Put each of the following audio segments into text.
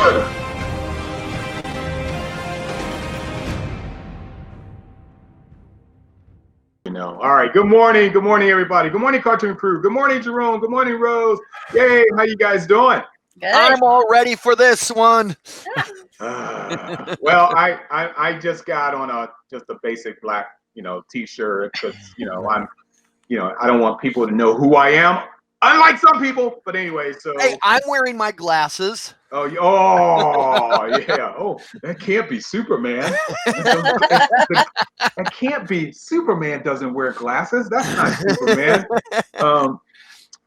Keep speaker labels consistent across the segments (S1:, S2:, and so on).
S1: All right. Good morning. Good morning, everybody. Good morning, Cartoon Crew. Good morning, Jerome. Good morning, Rose. Yay. How you guys doing?
S2: Good.
S3: I'm all ready for this one.
S1: Well, I just got on just a basic black, t-shirt because, I don't want people to know who I am, unlike some people. But anyway, so.
S3: Hey, I'm wearing my glasses.
S1: Oh, yeah. Oh, that can't be Superman. That can't be. Superman doesn't wear glasses. That's not Superman.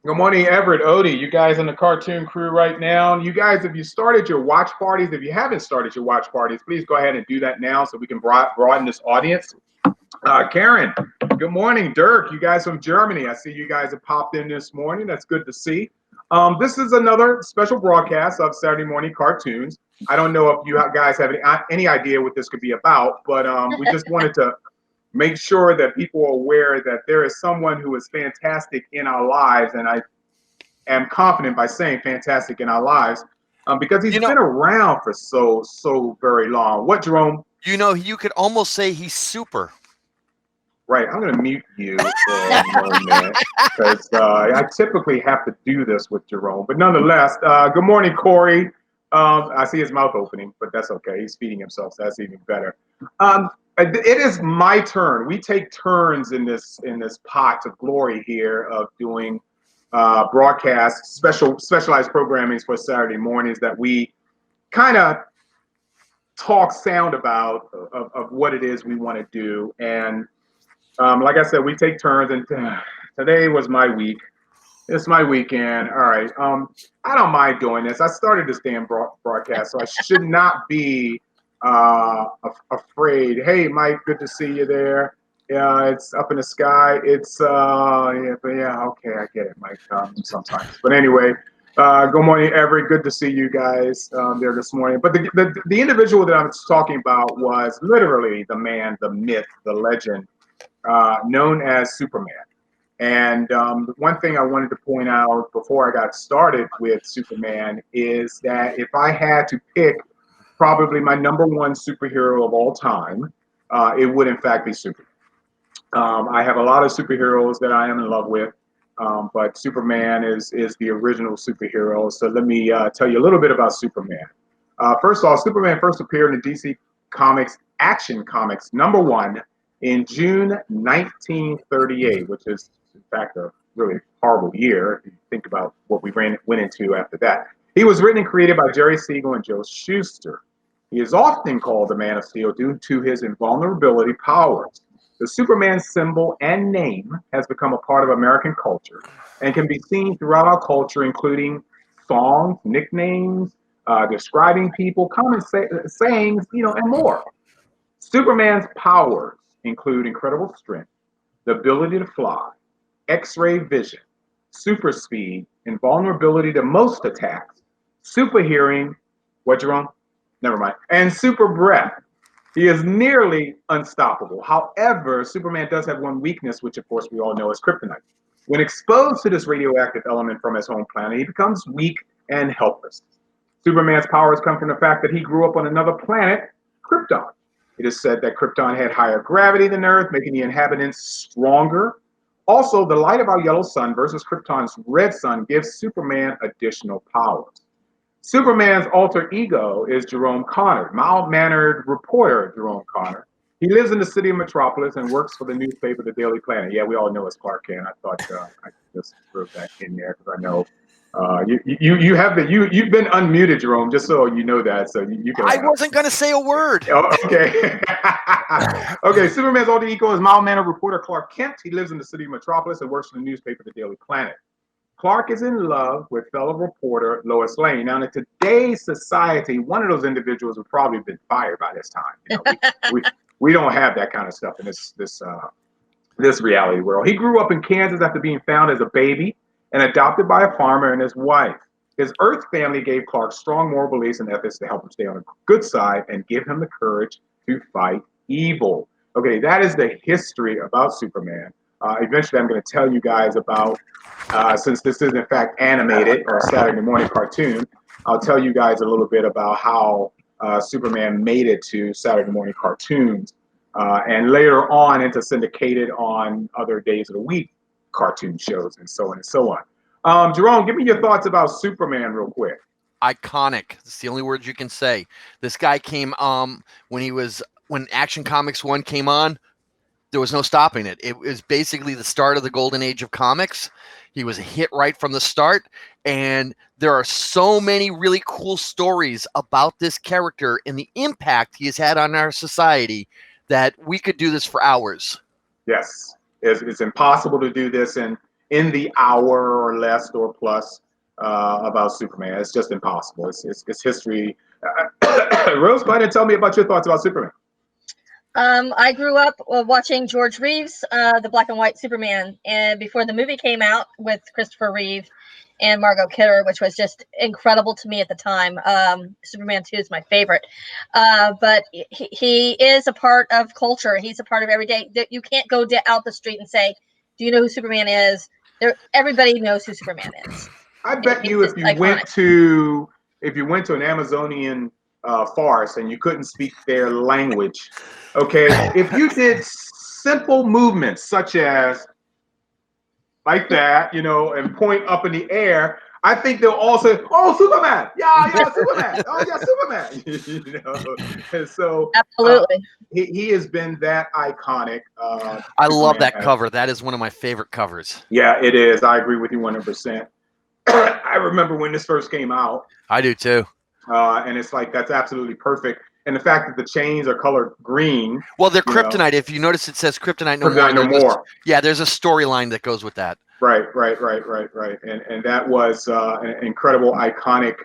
S1: Good morning, Everett, Odie. You guys in the Cartoon Crew right now. You guys, if you started your watch parties, if you haven't started your watch parties, please go ahead and do that now so we can broaden this audience. Karen, good morning. Dirk, you guys from Germany. I see you guys have popped in this morning. That's good to see. This is another special broadcast of Saturday Morning Cartoons. I don't know if you guys have any idea what this could be about, but we just wanted to make sure that people are aware that there is someone who is fantastic in our lives, and I am confident by saying fantastic in our lives because he's been around for so very long. What, Jerome?
S3: You could almost say he's super.
S1: Right, I'm going to mute you for a moment because I typically have to do this with Jerome. But nonetheless, good morning, Corey. I see his mouth opening, but that's okay. He's feeding himself, so that's even better. It is my turn. We take turns in this pot of glory here of doing broadcasts, specialized programmings for Saturday mornings that we kind of talk sound about of what it is we want to do. And like I said, we take turns, and today was my week. It's my weekend. All right. I don't mind doing this. I started this damn broadcast, so I should not be afraid. Hey, Mike, good to see you there. Yeah, it's up in the sky. It's okay, I get it, Mike. Sometimes, but anyway, good morning, Everett. Good to see you guys there this morning. But the individual that I was talking about was literally the man, the myth, the legend, known as Superman. And one thing I wanted to point out before I got started with Superman is that if I had to pick probably my number one superhero of all time, it would in fact be Superman. I have a lot of superheroes that I am in love with, but Superman is the original superhero. So let me tell you a little bit about Superman. First of all, Superman first appeared in DC Comics Action Comics #1 in June 1938, which is in fact a really horrible year if you think about what we went into after that. He was written and created by Jerry Siegel and Joe Shuster. He is often called the Man of Steel due to his invulnerability powers. The Superman symbol and name has become a part of American culture and can be seen throughout our culture, including songs, nicknames, describing people, common sayings, and more. Superman's powers include incredible strength, the ability to fly, X-ray vision, super speed, invulnerability to most attacks, super hearing, what, Jerome? Never mind, and super breath. He is nearly unstoppable. However, Superman does have one weakness, which of course we all know is kryptonite. When exposed to this radioactive element from his home planet, he becomes weak and helpless. Superman's powers come from the fact that he grew up on another planet, Krypton. It is said that Krypton had higher gravity than Earth, making the inhabitants stronger. Also, the light of our yellow sun versus Krypton's red sun gives Superman additional powers. Superman's alter ego is Jerome Connor, mild-mannered reporter Jerome Connor. He lives in the city of Metropolis and works for the newspaper The Daily Planet. Yeah, we all know it's Clark Kent. I thought I just threw that in there because I know you've been unmuted, Jerome. Just so you know that, so you can.
S3: I wasn't going to say a word.
S1: Oh, okay. Okay. Superman's alter ego is mild-mannered reporter Clark Kent. He lives in the city of Metropolis and works for the newspaper The Daily Planet. Clark is in love with fellow reporter Lois Lane. Now, in today's society, one of those individuals would probably have been fired by this time. We don't have that kind of stuff in this reality world. He grew up in Kansas after being found as a baby and adopted by a farmer and his wife. His Earth family gave Clark strong moral beliefs and ethics to help him stay on the good side and give him the courage to fight evil. Okay, that is the history about Superman. Eventually, I'm going to tell you guys about, since this is in fact animated or Saturday morning cartoon, I'll tell you guys a little bit about how Superman made it to Saturday morning cartoons, and later on into syndicated on other days of the week cartoon shows, and so on and so on. Jerome, give me your thoughts about Superman real quick.
S3: Iconic. It's the only words you can say. This guy came when Action Comics 1 came on, there was no stopping it. It was basically the start of the golden age of comics. He was a hit right from the start, and there are so many really cool stories about this character and the impact he has had on our society that we could do this for hours.
S1: Yes, it's impossible to do this in the hour or less or plus about Superman. It's just impossible. It's history. Rose, go ahead and tell me about your thoughts about Superman.
S2: I grew up watching George Reeves, the black and white Superman, and before the movie came out with Christopher Reeve and Margot Kidder, which was just incredible to me at the time. Superman 2 is my favorite. But he is a part of culture. He's a part of every day. You can't go out the street and say, do you know who Superman is? Everybody knows who Superman is.
S1: I bet you if you went to an Amazonian forest and you couldn't speak their language, okay, if you did simple movements such as like that, and point up in the air, I think they'll all say, "Oh, Superman! Yeah, Superman! Oh, yeah, Superman!" And so
S2: absolutely,
S1: he has been that iconic.
S3: I love that cover. That is one of my favorite covers.
S1: Yeah, it is. I agree with you 100%. I remember when this first came out.
S3: I do too.
S1: And it's like, that's absolutely perfect. And the fact that the chains are colored green.
S3: Well, they're kryptonite. If you notice, it says kryptonite no
S1: kryptonite
S3: more.
S1: No more.
S3: Yeah, there's a storyline that goes with that.
S1: Right. And that was an incredible, iconic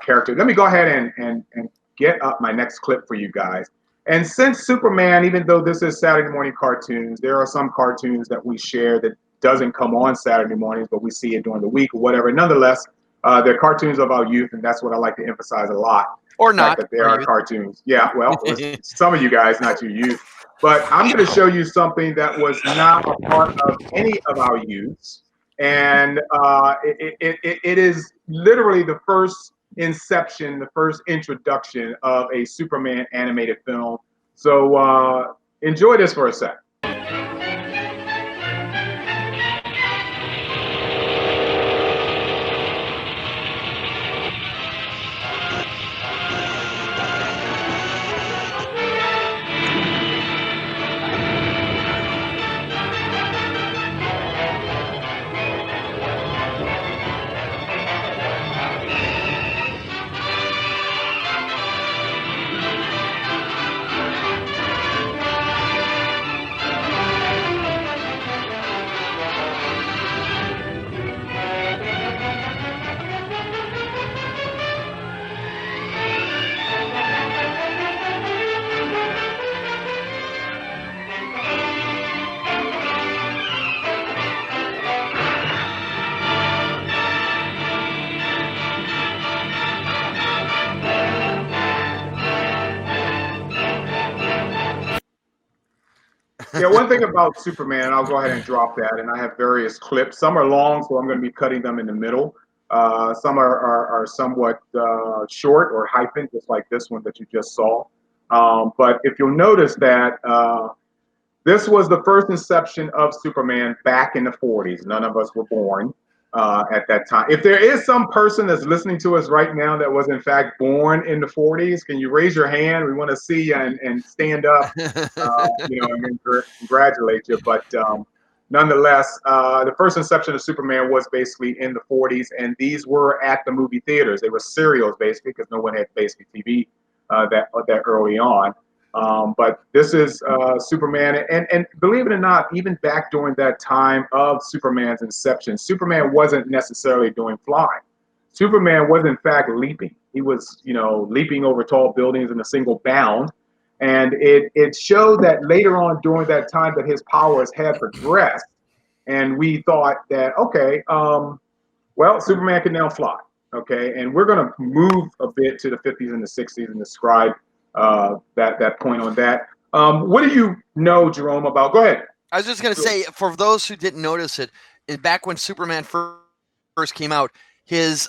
S1: character. Let me go ahead and get up my next clip for you guys. And since Superman, even though this is Saturday morning cartoons, there are some cartoons that we share that doesn't come on Saturday mornings, but we see it during the week or whatever. Nonetheless, they're cartoons of our youth, and that's what I like to emphasize a lot.
S3: Or not.
S1: That there are cartoons. Yeah, well, some of you guys, not your youth. But I'm going to show you something that was not a part of any of our youths. And it is literally the first inception, the first introduction of a Superman animated film. So enjoy this for a sec. Yeah, one thing about Superman, and I'll go ahead and drop that, and I have various clips. Some are long, so I'm going to be cutting them in the middle. Some are somewhat short or hyphen, just like this one that you just saw. But if you'll notice that this was the first inception of Superman back in the 40s. None of us were born at that time. If there is some person that's listening to us right now that was in fact born in the 40s, can you raise your hand? We want to see you and stand up, and congratulate you. But nonetheless, the first inception of Superman was basically in the 40s, and these were at the movie theaters. They were serials basically because no one had basic TV that early on. But this is Superman, and believe it or not, even back during that time of Superman's inception, Superman wasn't necessarily doing flying. Superman was in fact leaping. He was, leaping over tall buildings in a single bound, and it showed that later on during that time that his powers had progressed, and we thought that well, Superman can now fly. Okay, and we're going to move a bit to the 50s and the 60s and describe that point on that. What do you know, Jerome, about? Go ahead.
S3: I was just going to say, for those who didn't notice it, back when Superman first came out, his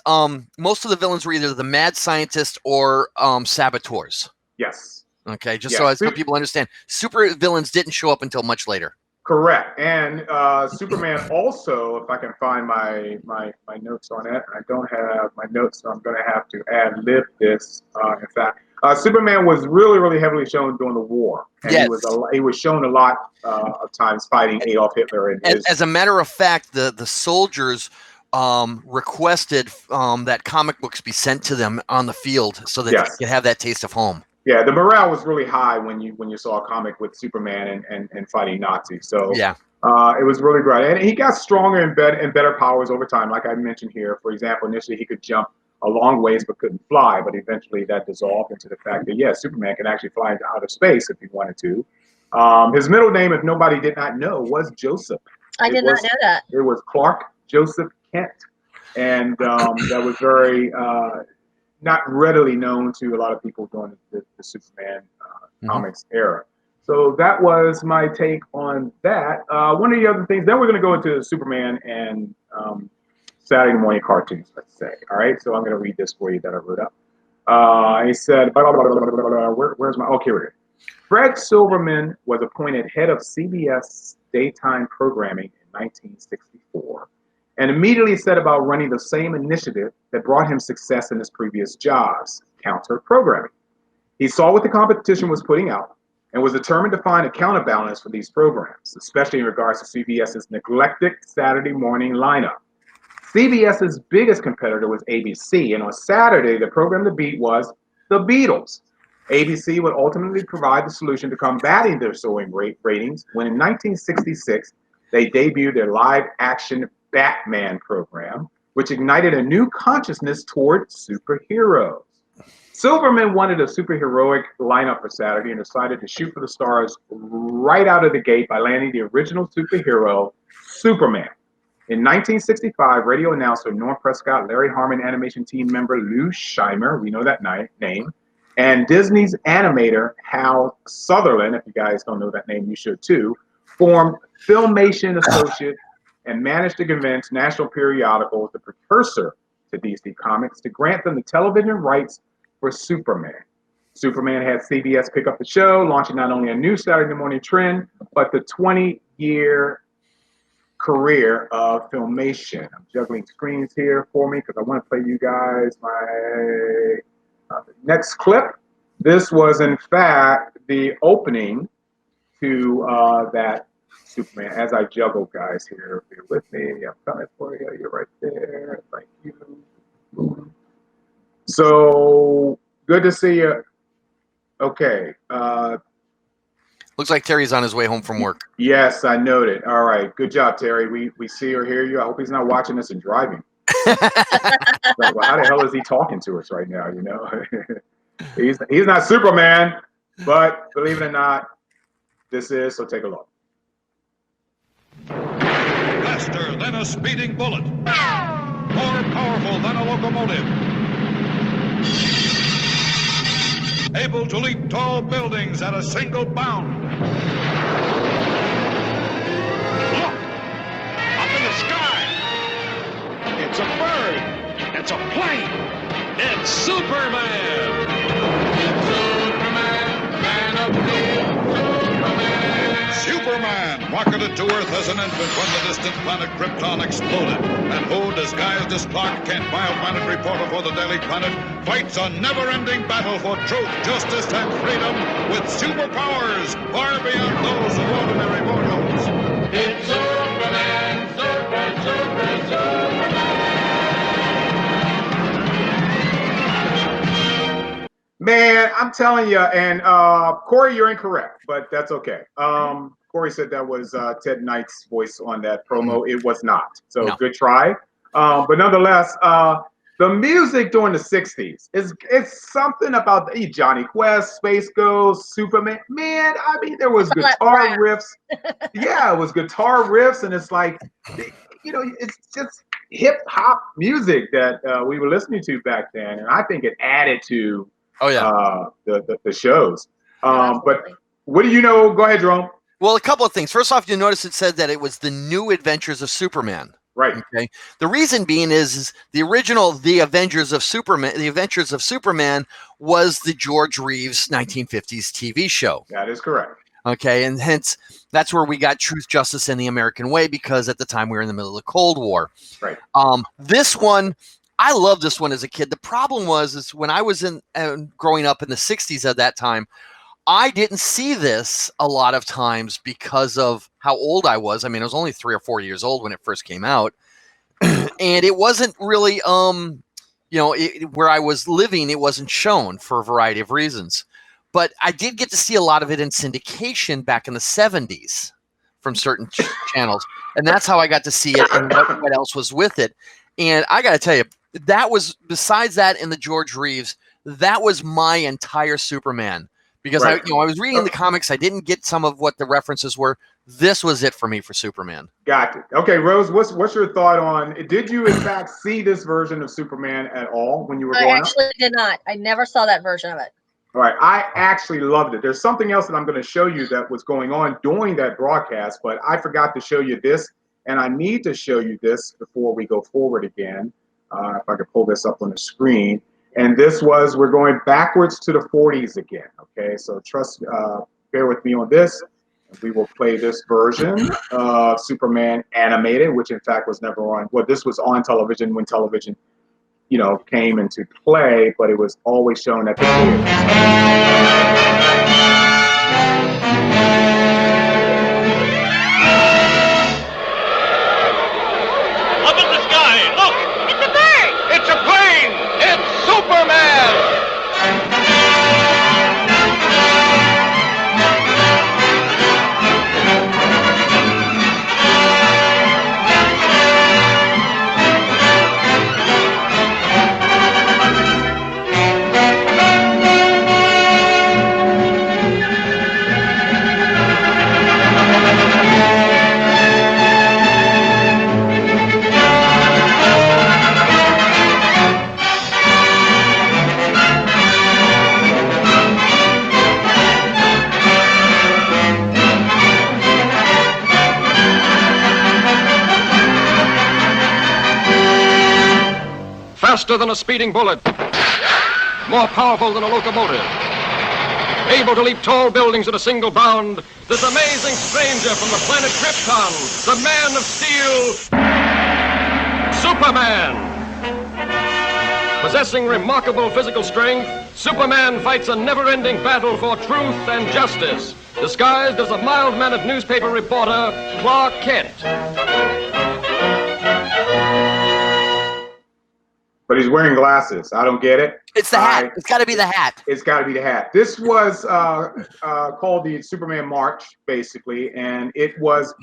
S3: most of the villains were either the mad scientist or saboteurs.
S1: Yes.
S3: Okay, just
S1: Yeah,
S3: so people understand, super villains didn't show up until much later.
S1: correct. And Superman also, if I can find my notes on it, I don't have my notes, so I'm going to have to ad-lib this. In fact, Superman was really, really heavily shown during the war, and
S3: Yes.
S1: he was shown a lot of times fighting Adolf Hitler. And
S3: as a matter of fact, the soldiers requested that comic books be sent to them on the field so that they could have that taste of home.
S1: Yeah, the morale was really high when you saw a comic with Superman and fighting Nazis. So
S3: yeah,
S1: it was really great, and he got stronger and better powers over time. Like I mentioned here, for example, initially he could jump a long ways but couldn't fly, but eventually that dissolved into the fact that Superman can actually fly into outer space if he wanted to. His middle name, if nobody did not know, was Joseph.
S2: I did not know that.
S1: It was Clark Joseph Kent, and that was very not readily known to a lot of people during the Superman comics era. So that was my take on that. One of the other things, then we're going to go into Superman and Saturday morning cartoons, let's say. All right, so I'm going to read this for you that I wrote up. He said, where's my, here it is. Fred Silverman was appointed head of CBS daytime programming in 1964 and immediately set about running the same initiative that brought him success in his previous jobs, counter-programming. He saw what the competition was putting out and was determined to find a counterbalance for these programs, especially in regards to CBS's neglected Saturday morning lineup. CBS's biggest competitor was ABC, and on Saturday, the program to beat was The Beatles. ABC would ultimately provide the solution to combating their soaring ratings when in 1966, they debuted their live-action Batman program, which ignited a new consciousness toward superheroes. Silverman wanted a superheroic lineup for Saturday and decided to shoot for the stars right out of the gate by landing the original superhero, Superman. In 1965, radio announcer Norm Prescott, Larry Harmon animation team member Lou Scheimer, we know that name, and Disney's animator Hal Sutherland, if you guys don't know that name, you should too, formed Filmation Associates and managed to convince National Periodical, the precursor to DC Comics, to grant them the television rights for Superman. Superman had CBS pick up the show, launching not only a new Saturday morning trend, but the 20-year career of Filmation. I'm juggling screens here for me because I want to play you guys my next clip. This was, in fact, the opening to that Superman. As I juggle, guys, here, bear with me. I'm coming for you. You're right there. Thank you. So good to see you. Okay.
S3: Looks like Terry's on his way home from work.
S1: Yes, I noted. All right. Good job, Terry. We see or hear you. I hope he's not watching this and driving. Well, how the hell is he talking to us right now? You know, he's not Superman, but believe it or not, this is. So take a look.
S4: Faster than a speeding bullet, more powerful than a locomotive, able to leap tall buildings at a single bound. Look! Up in the sky! It's a bird! It's a plane! It's Superman! Superman, man of steel, Superman! Superman, rocketed to Earth as an infant when the distant planet Krypton exploded. And who, disguised as Clark Kent, bioplanet reporter for the Daily Planet, fights a never-ending battle for truth, justice, and freedom with superpowers far beyond those of ordinary mortals. It's Superman, Superman!
S1: Man, I'm telling you, and Corey, you're incorrect, but that's okay. Corey said that was Ted Knight's voice on that promo. It was not. So Good try. But nonetheless, the music during the 60s it's something about Johnny Quest, Space Ghost, Superman. Man, I mean, there was guitar riffs. Yeah, it was guitar riffs, and it's like, you know, it's just hip hop music that we were listening to back then, and I think it added to the shows. But what do you know? Go ahead, Jerome.
S3: Well, a couple of things. First off, you notice it said that it was the new adventures of Superman.
S1: Right.
S3: Okay. The reason being is the original The Adventures of Superman was the George Reeves 1950s TV show.
S1: That is correct.
S3: Okay, and hence that's where we got Truth, Justice, and the American Way, because at the time we were in the middle of the Cold War.
S1: Right.
S3: This one, I loved this one as a kid. The problem is when I was growing up in the 60s at that time, I didn't see this a lot of times because of how old I was. I mean, I was only 3 or 4 years old when it first came out. And it wasn't really, where I was living, it wasn't shown for a variety of reasons. But I did get to see a lot of it in syndication back in the 70s from certain channels. And that's how I got to see it and what else was with it. And I got to tell you, that was, besides that and the George Reeves, that was my entire Superman. Because
S1: Right.
S3: I was reading the comics, I didn't get some of what the references were. This was it for me for Superman.
S1: Got it. Okay, Rose, what's your thought on? Did you in fact see this version of Superman at all when you were growing up?
S2: I actually did not. I never saw that version of it.
S1: All right, I actually loved it. There's something else that I'm going to show you that was going on during that broadcast, but I forgot to show you this, and I need to show you this before we go forward again. If I could pull this up on the screen. And this was, we're going backwards to the 40s again. Okay, so bear with me on this. We will play this version of Superman animated, which in fact was never on. Well, this was on television when television, came into play, but it was always shown at the
S5: Up in the sky, look! It's a bird! It's a plane! It's Superman!
S6: Faster than a speeding bullet, more powerful than a locomotive, able to leap tall buildings at a single bound, this amazing stranger from the planet Krypton, the Man of Steel, Superman. Possessing remarkable physical strength, Superman fights a never-ending battle for truth and justice, disguised as a mild-mannered newspaper reporter, Clark Kent.
S1: But he's wearing glasses. I don't get it.
S3: It's the hat. It's got to be the hat.
S1: It's got to be the hat. This was called the Superman March, basically, and it was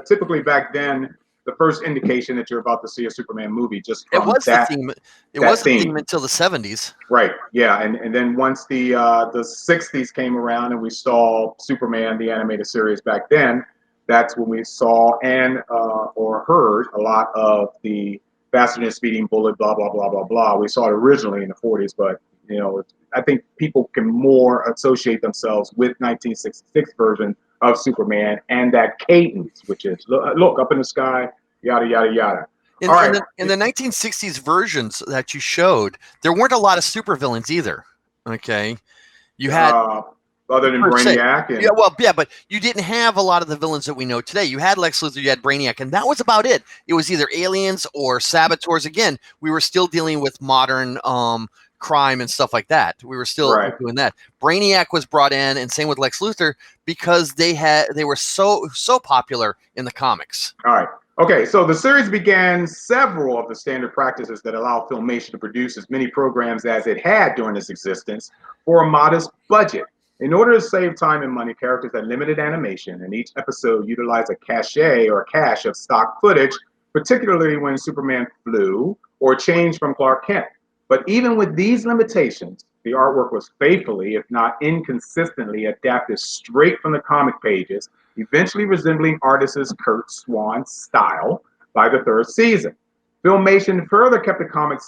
S1: typically back then the first indication that you're about to see a Superman movie. Just from
S3: the theme. It was the theme until the 70s.
S1: Right. Yeah, and then once the 60s came around and we saw Superman the animated series back then, that's when we saw or heard a lot of the faster than speeding bullet, blah, blah, blah, blah, blah. We saw it originally in the 40s, but, I think people can more associate themselves with 1966 version of Superman and that cadence, which is, look up in the sky, yada, yada, yada.
S3: In the 1960s versions that you showed, there weren't a lot of supervillains either, okay? You had...
S1: other than Brainiac.
S3: But you didn't have a lot of the villains that we know today. You had Lex Luthor, you had Brainiac, and that was about it. It was either aliens or saboteurs. Again, we were still dealing with modern crime and stuff like that. We were still doing that. Brainiac was brought in, and same with Lex Luthor, because they were so popular in the comics.
S1: All right. Okay, so the series began several of the standard practices that allow Filmation to produce as many programs as it had during its existence for a modest budget. In order to save time and money, characters had limited animation, and each episode utilized a cache of stock footage, particularly when Superman flew or changed from Clark Kent. But even with these limitations, the artwork was faithfully, if not inconsistently, adapted straight from the comic pages, eventually resembling artist Curt Swan's style by the third season. Filmation further kept the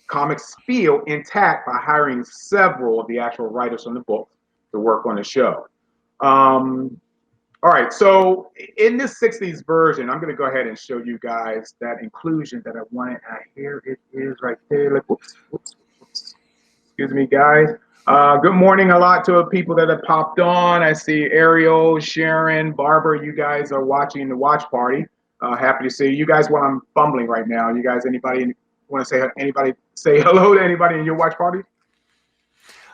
S1: comics feel intact by hiring several of the actual writers from the book to work on the show. All right, so in this 60s version, I'm going to go ahead and show you guys that inclusion that I wanted. Here it is right there. Like, whoops. Excuse me, guys. Good morning a lot to the people that have popped on. I see Ariel, Sharon, Barbara. You guys are watching the watch party. Happy to see you guys while I'm fumbling right now. You guys, anybody want to say hello to anybody in your watch party?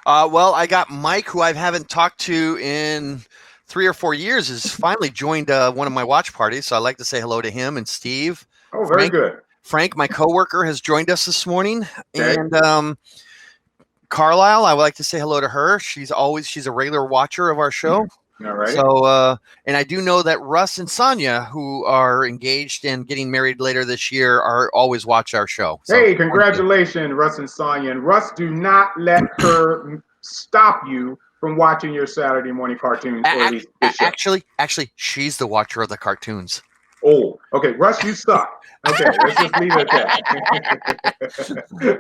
S3: Well, I got Mike, who I haven't talked to in 3 or 4 years, has finally joined one of my watch parties. So I'd like to say hello to him, and Steve.
S1: Oh, very good.
S3: Frank, my coworker, has joined us this morning.
S1: Okay.
S3: And Carlisle, I would like to say hello to her. She's a regular watcher of our show.
S1: All right.
S3: So, and I do know that Russ and Sonia, who are engaged and getting married later this year, are always watch our show. So,
S1: hey, congratulations, Russ and Sonia. And Russ, do not let her stop you from watching your Saturday morning cartoons.
S3: Actually, she's the watcher of the cartoons.
S1: Oh, okay. Russ, you suck. Okay, let's just leave it at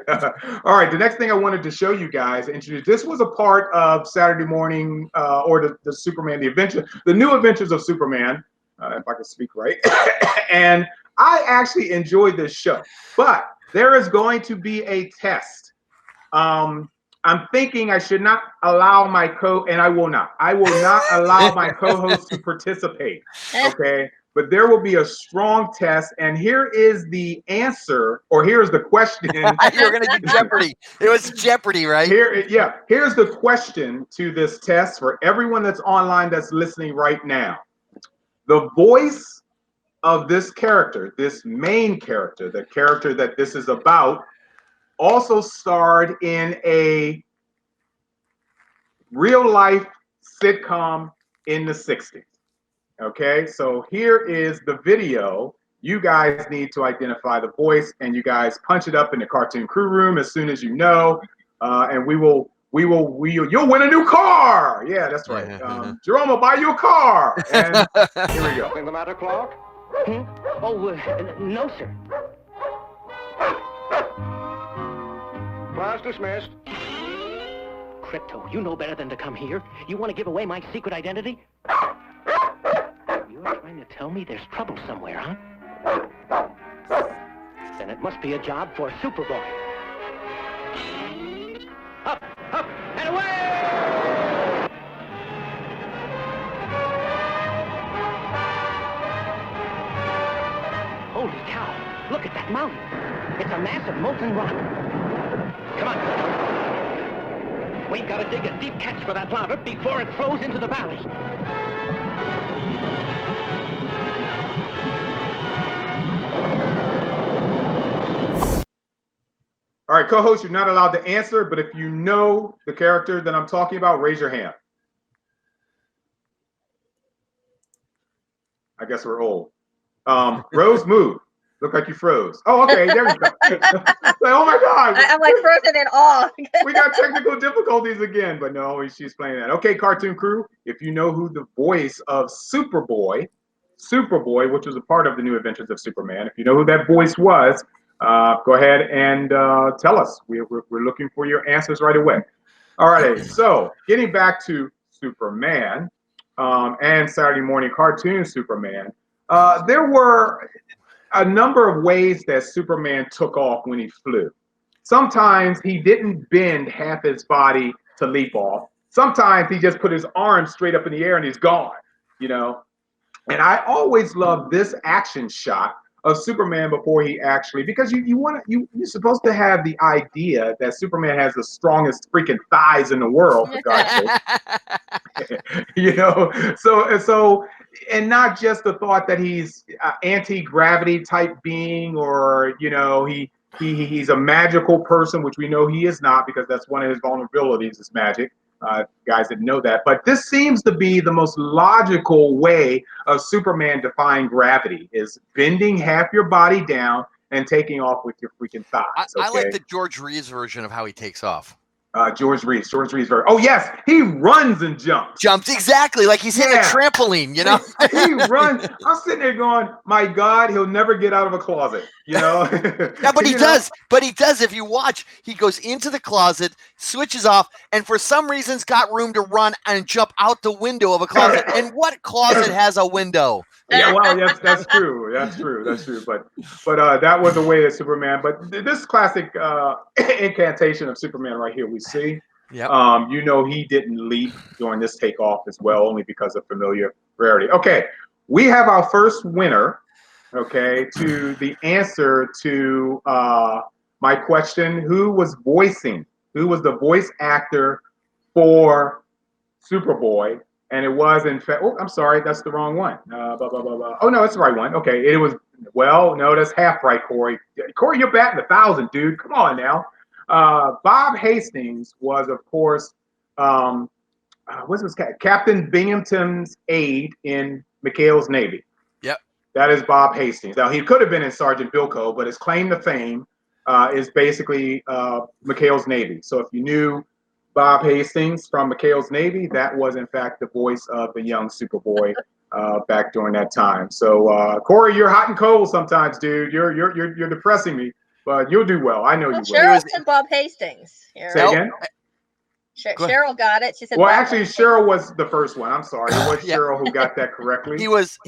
S1: that. All right, the next thing I wanted to show you guys, this was a part of Saturday morning, or the Superman, the new adventures of Superman, if I can speak right. And I actually enjoyed this show, but there is going to be a test. I'm thinking I should not allow and I will not allow my co-host to participate, okay? But there will be a strong test, and here is the answer, or here's the question.
S3: You're going to do Jeopardy. It was Jeopardy, right?
S1: Here's the question to this test for everyone that's online that's listening right now. The voice of this character, this main character, the character that this is about, also starred in a real-life sitcom in the 60s. Okay, so here is the video. You guys need to identify the voice, and you guys punch it up in the Cartoon Crew room as soon as you know, and you'll win a new car. Yeah, that's right. Jerome will buy you a car. And here we go.
S6: Anything the matter, Clark?
S7: Oh, no, sir.
S6: Class dismissed.
S7: Crypto, you know better than to come here. You want to give away my secret identity? You're trying to tell me there's trouble somewhere, huh? Then it must be a job for Superboy. Up, and away! Holy cow, look at that mountain. It's a massive molten rock. Come on, Crypto. We've got to dig a deep catch for that lava before it flows into the valley.
S1: All right, co-host, you're not allowed to answer, but if you know the character that I'm talking about, raise your hand. I guess we're old. Rose, move. Look like you froze. Oh, okay, there we go. Oh my God.
S2: I'm like frozen in awe.
S1: We got technical difficulties again, but no, she's playing that. Okay, Cartoon Crew, if you know who the voice of Superboy, which was a part of the New Adventures of Superman, if you know who that voice was, go ahead and tell us. We're looking for your answers right away. All right, so getting back to Superman and Saturday morning cartoon Superman, there were a number of ways that Superman took off when he flew. Sometimes he didn't bend half his body to leap off. Sometimes he just put his arms straight up in the air and he's gone, you know. And I always love this action shot of Superman before he actually, because you're supposed to have the idea that Superman has the strongest freaking thighs in the world, for God's sake. You know, so and not just the thought that he's anti-gravity type being, or you know, he's a magical person, which we know he is not, because that's one of his vulnerabilities is magic. Guys didn't know that, but this seems to be the most logical way of Superman defying gravity, is bending half your body down and taking off with your freaking thighs.
S3: I like the George Reeves version of how he takes off.
S1: George Reeves. Oh yes, he runs and jumps.
S3: Jumps exactly like he's in a trampoline, you know.
S1: He runs. I'm sitting there going, my God, he'll never get out of a closet, you know.
S3: Yeah, but he does. But he does. If you watch, he goes into the closet, switches off, and for some reason's got room to run and jump out the window of a closet. And what closet has a window?
S1: Yeah, well, that's true. That's true. But that was the way of Superman. But this classic incantation of Superman right here, we see.
S3: Yeah.
S1: You know, he didn't leap during this takeoff as well, only because of familiarity. Okay, we have our first winner. Okay, to the answer to my question: who was the voice actor for Superboy? And it was, in fact, oh, I'm sorry, that's the wrong one. Oh, no, it's the right one. Okay, it was, well, no, that's half right, Corey. Corey, you're batting 1,000, dude. Come on now. Bob Hastings was, of course, what's his Captain Binghamton's aide in McHale's Navy.
S3: Yep.
S1: That is Bob Hastings. Now, he could have been in Sergeant Bilko, but his claim to fame is basically McHale's Navy. So if you knew Bob Hastings from McHale's Navy, that was in fact the voice of the young Superboy back during that time. So Corey, you're hot and cold sometimes, dude. You're depressing me, but you'll do well. I know you will.
S2: Cheryl said Bob Hastings.
S1: Say again.
S2: Cheryl got it. She said.
S1: Well,
S2: Bob
S1: actually,
S2: Hastings.
S1: Cheryl was the first one. I'm sorry, it was Cheryl who got that correctly.
S3: He was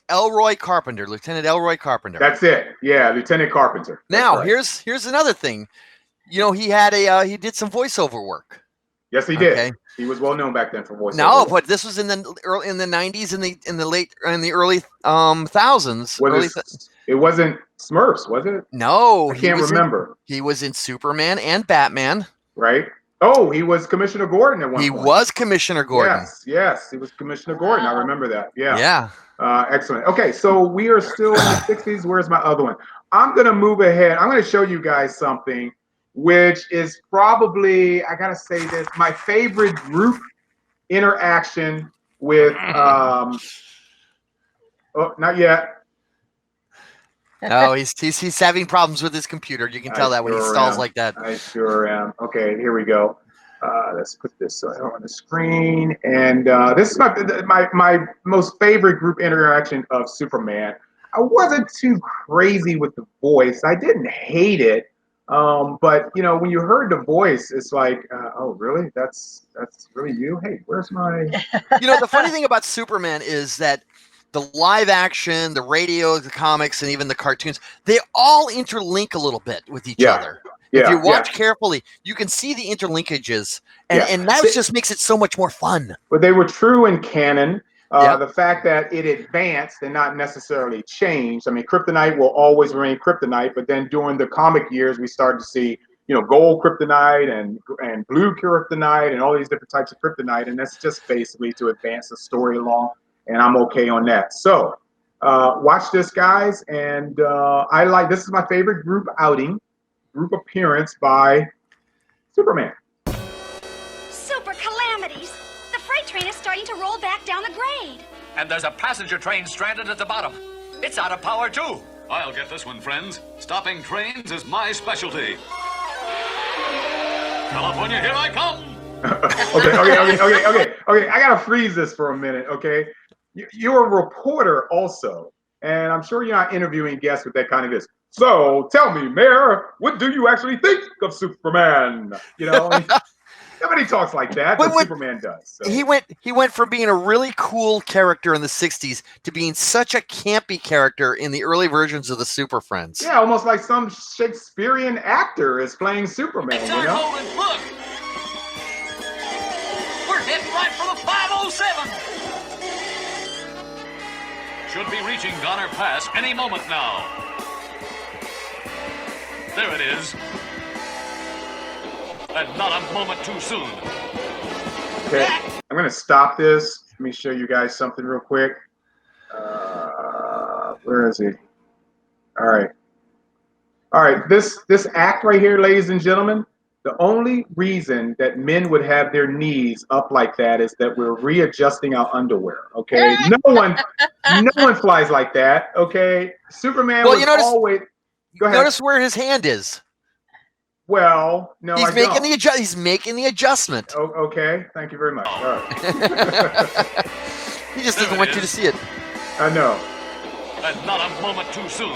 S3: Elroy Carpenter, Lieutenant Elroy Carpenter.
S1: That's it. Yeah, Lieutenant Carpenter.
S3: Now
S1: right.
S3: here's another thing. You know, he did some voiceover work.
S1: Yes, he did.
S3: Okay.
S1: He was well known back then for voiceover.
S3: No, but this was in the 90s, in the early thousands.
S1: It wasn't Smurfs, was it?
S3: No,
S1: I can't remember.
S3: He was in Superman and Batman.
S1: Right. Oh, he was Commissioner Gordon at one point.
S3: He was Commissioner Gordon.
S1: Yes, he was Commissioner Gordon. I remember that. Yeah.
S3: Yeah.
S1: Excellent. Okay, so we are still in the 60s. Where's my other one? I'm going to move ahead. I'm going to show you guys something, which is probably, I got to say this, my favorite group interaction with, oh, not yet.
S3: No, he's having problems with his computer. You can tell that when he stalls like that.
S1: I sure am. Okay, here we go. Let's put this on the screen. And this is my most favorite group interaction of Superman. I wasn't too crazy with the voice. I didn't hate it. But you know, when you heard the voice, it's like, oh, really? That's really you? Hey, where's my?
S3: You know, the funny thing about Superman is that the live action, the radio, the comics, and even the cartoons, they all interlink a little bit with each other. If you watch carefully, you can see the interlinkages, and that just makes it so much more fun.
S1: But they were true in canon. The fact that it advanced and not necessarily changed. I mean, Kryptonite will always remain Kryptonite, but then during the comic years, we started to see, you know, gold Kryptonite and blue Kryptonite and all these different types of Kryptonite, and that's just basically to advance the story along, and I'm okay on that. So watch this, guys, and this is my favorite group appearance by Superman.
S8: Super calamities! The freight train is starting to roll back down the grade.
S9: And there's a passenger train stranded at the bottom. It's out of power, too.
S4: I'll get this one, friends. Stopping trains is my specialty. California, here I come.
S1: Okay. I gotta freeze this for a minute, okay? You're a reporter also, and I'm sure you're not interviewing guests with that kind of this. So tell me, Mayor, what do you actually think of Superman? You know, nobody talks like that, but Superman does. So.
S3: He went from being a really cool character in the 60s to being such a campy character in the early versions of the Super Friends.
S1: Yeah, almost like some Shakespearean actor is playing Superman.
S9: It's
S1: you know?
S9: Holden, look! We're heading right for the 507!
S4: Should be reaching Donner Pass any moment now. There it is. And not a moment too soon.
S1: Okay, I'm going to stop this. Let me show you guys something real quick. Where is he? All right. This act right here, ladies and gentlemen, the only reason that men would have their knees up like that is that we're readjusting our underwear. Okay, no one flies like that. Okay, Superman was always. Go ahead.
S3: Notice where his hand is.
S1: Well, no,
S3: He's
S1: I
S3: making
S1: don't.
S3: he's making the adjustment.
S1: Oh, okay, thank you very much. All right.
S3: He just
S9: There
S3: doesn't
S9: it
S3: want you to
S9: is.
S3: see it.
S1: I know.
S9: And not a moment too soon.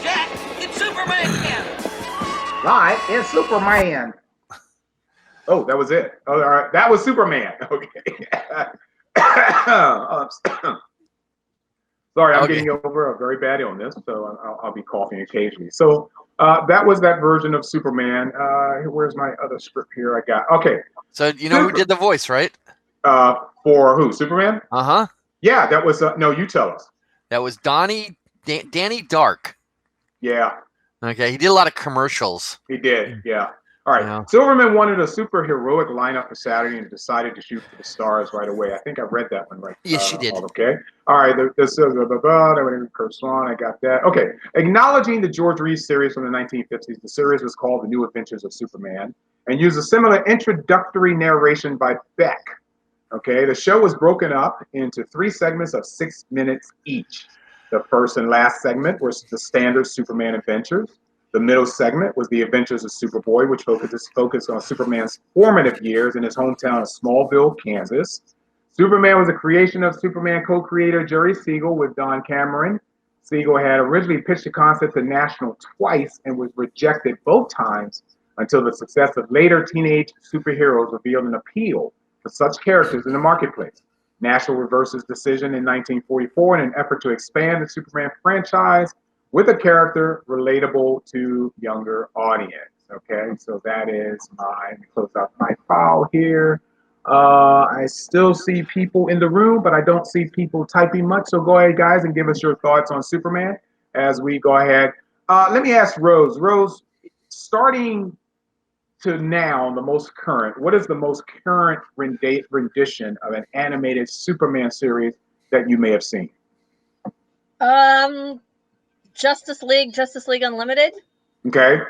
S5: Jack, it's Superman!
S1: Live in Superman. Oh, that was it. Oh, all right. That was Superman. Okay. Sorry, I'm
S3: Okay.
S1: getting over a very bad illness, so I'll be coughing occasionally. So that was that version of Superman. Where's my other script here? I got okay.
S3: So you know who did the voice, right?
S1: For who? Superman?
S3: Uh-huh.
S1: Yeah, that was. No, you tell us.
S3: That was Danny Dark.
S1: Yeah,
S3: Okay, he did a lot of commercials.
S1: he did. Yeah. All right.
S3: Yeah.
S1: Silverman wanted a superheroic lineup for Saturday and decided to shoot for the stars right away. I think I read that one right.
S3: Yes, she did.
S1: Okay. All right. This is Kurt Swan. I got that. Okay. Acknowledging the George Reeves series from the 1950s, the series was called The New Adventures of Superman and used a similar introductory narration by Beck. Okay. The show was broken up into 3 segments of 6 minutes each. The first and last segment was the standard Superman adventures. The middle segment was the Adventures of Superboy, which focused on Superman's formative years in his hometown of Smallville, Kansas. Superman was a creation of Superman co-creator Jerry Siegel with Don Cameron. Siegel had originally pitched the concept to National twice and was rejected both times until the success of later teenage superheroes revealed an appeal for such characters in the marketplace. National reversed his decision in 1944 in an effort to expand the Superman franchise with a character relatable to younger audience. Okay, so that is let me close out my file here. I still see people in the room, but I don't see people typing much. So go ahead, guys, and give us your thoughts on Superman as we go ahead. Let me ask Rose. Rose, starting to now, the most current, what is the most current rendition of an animated Superman series that you may have seen?
S2: Justice League Unlimited.
S1: Okay.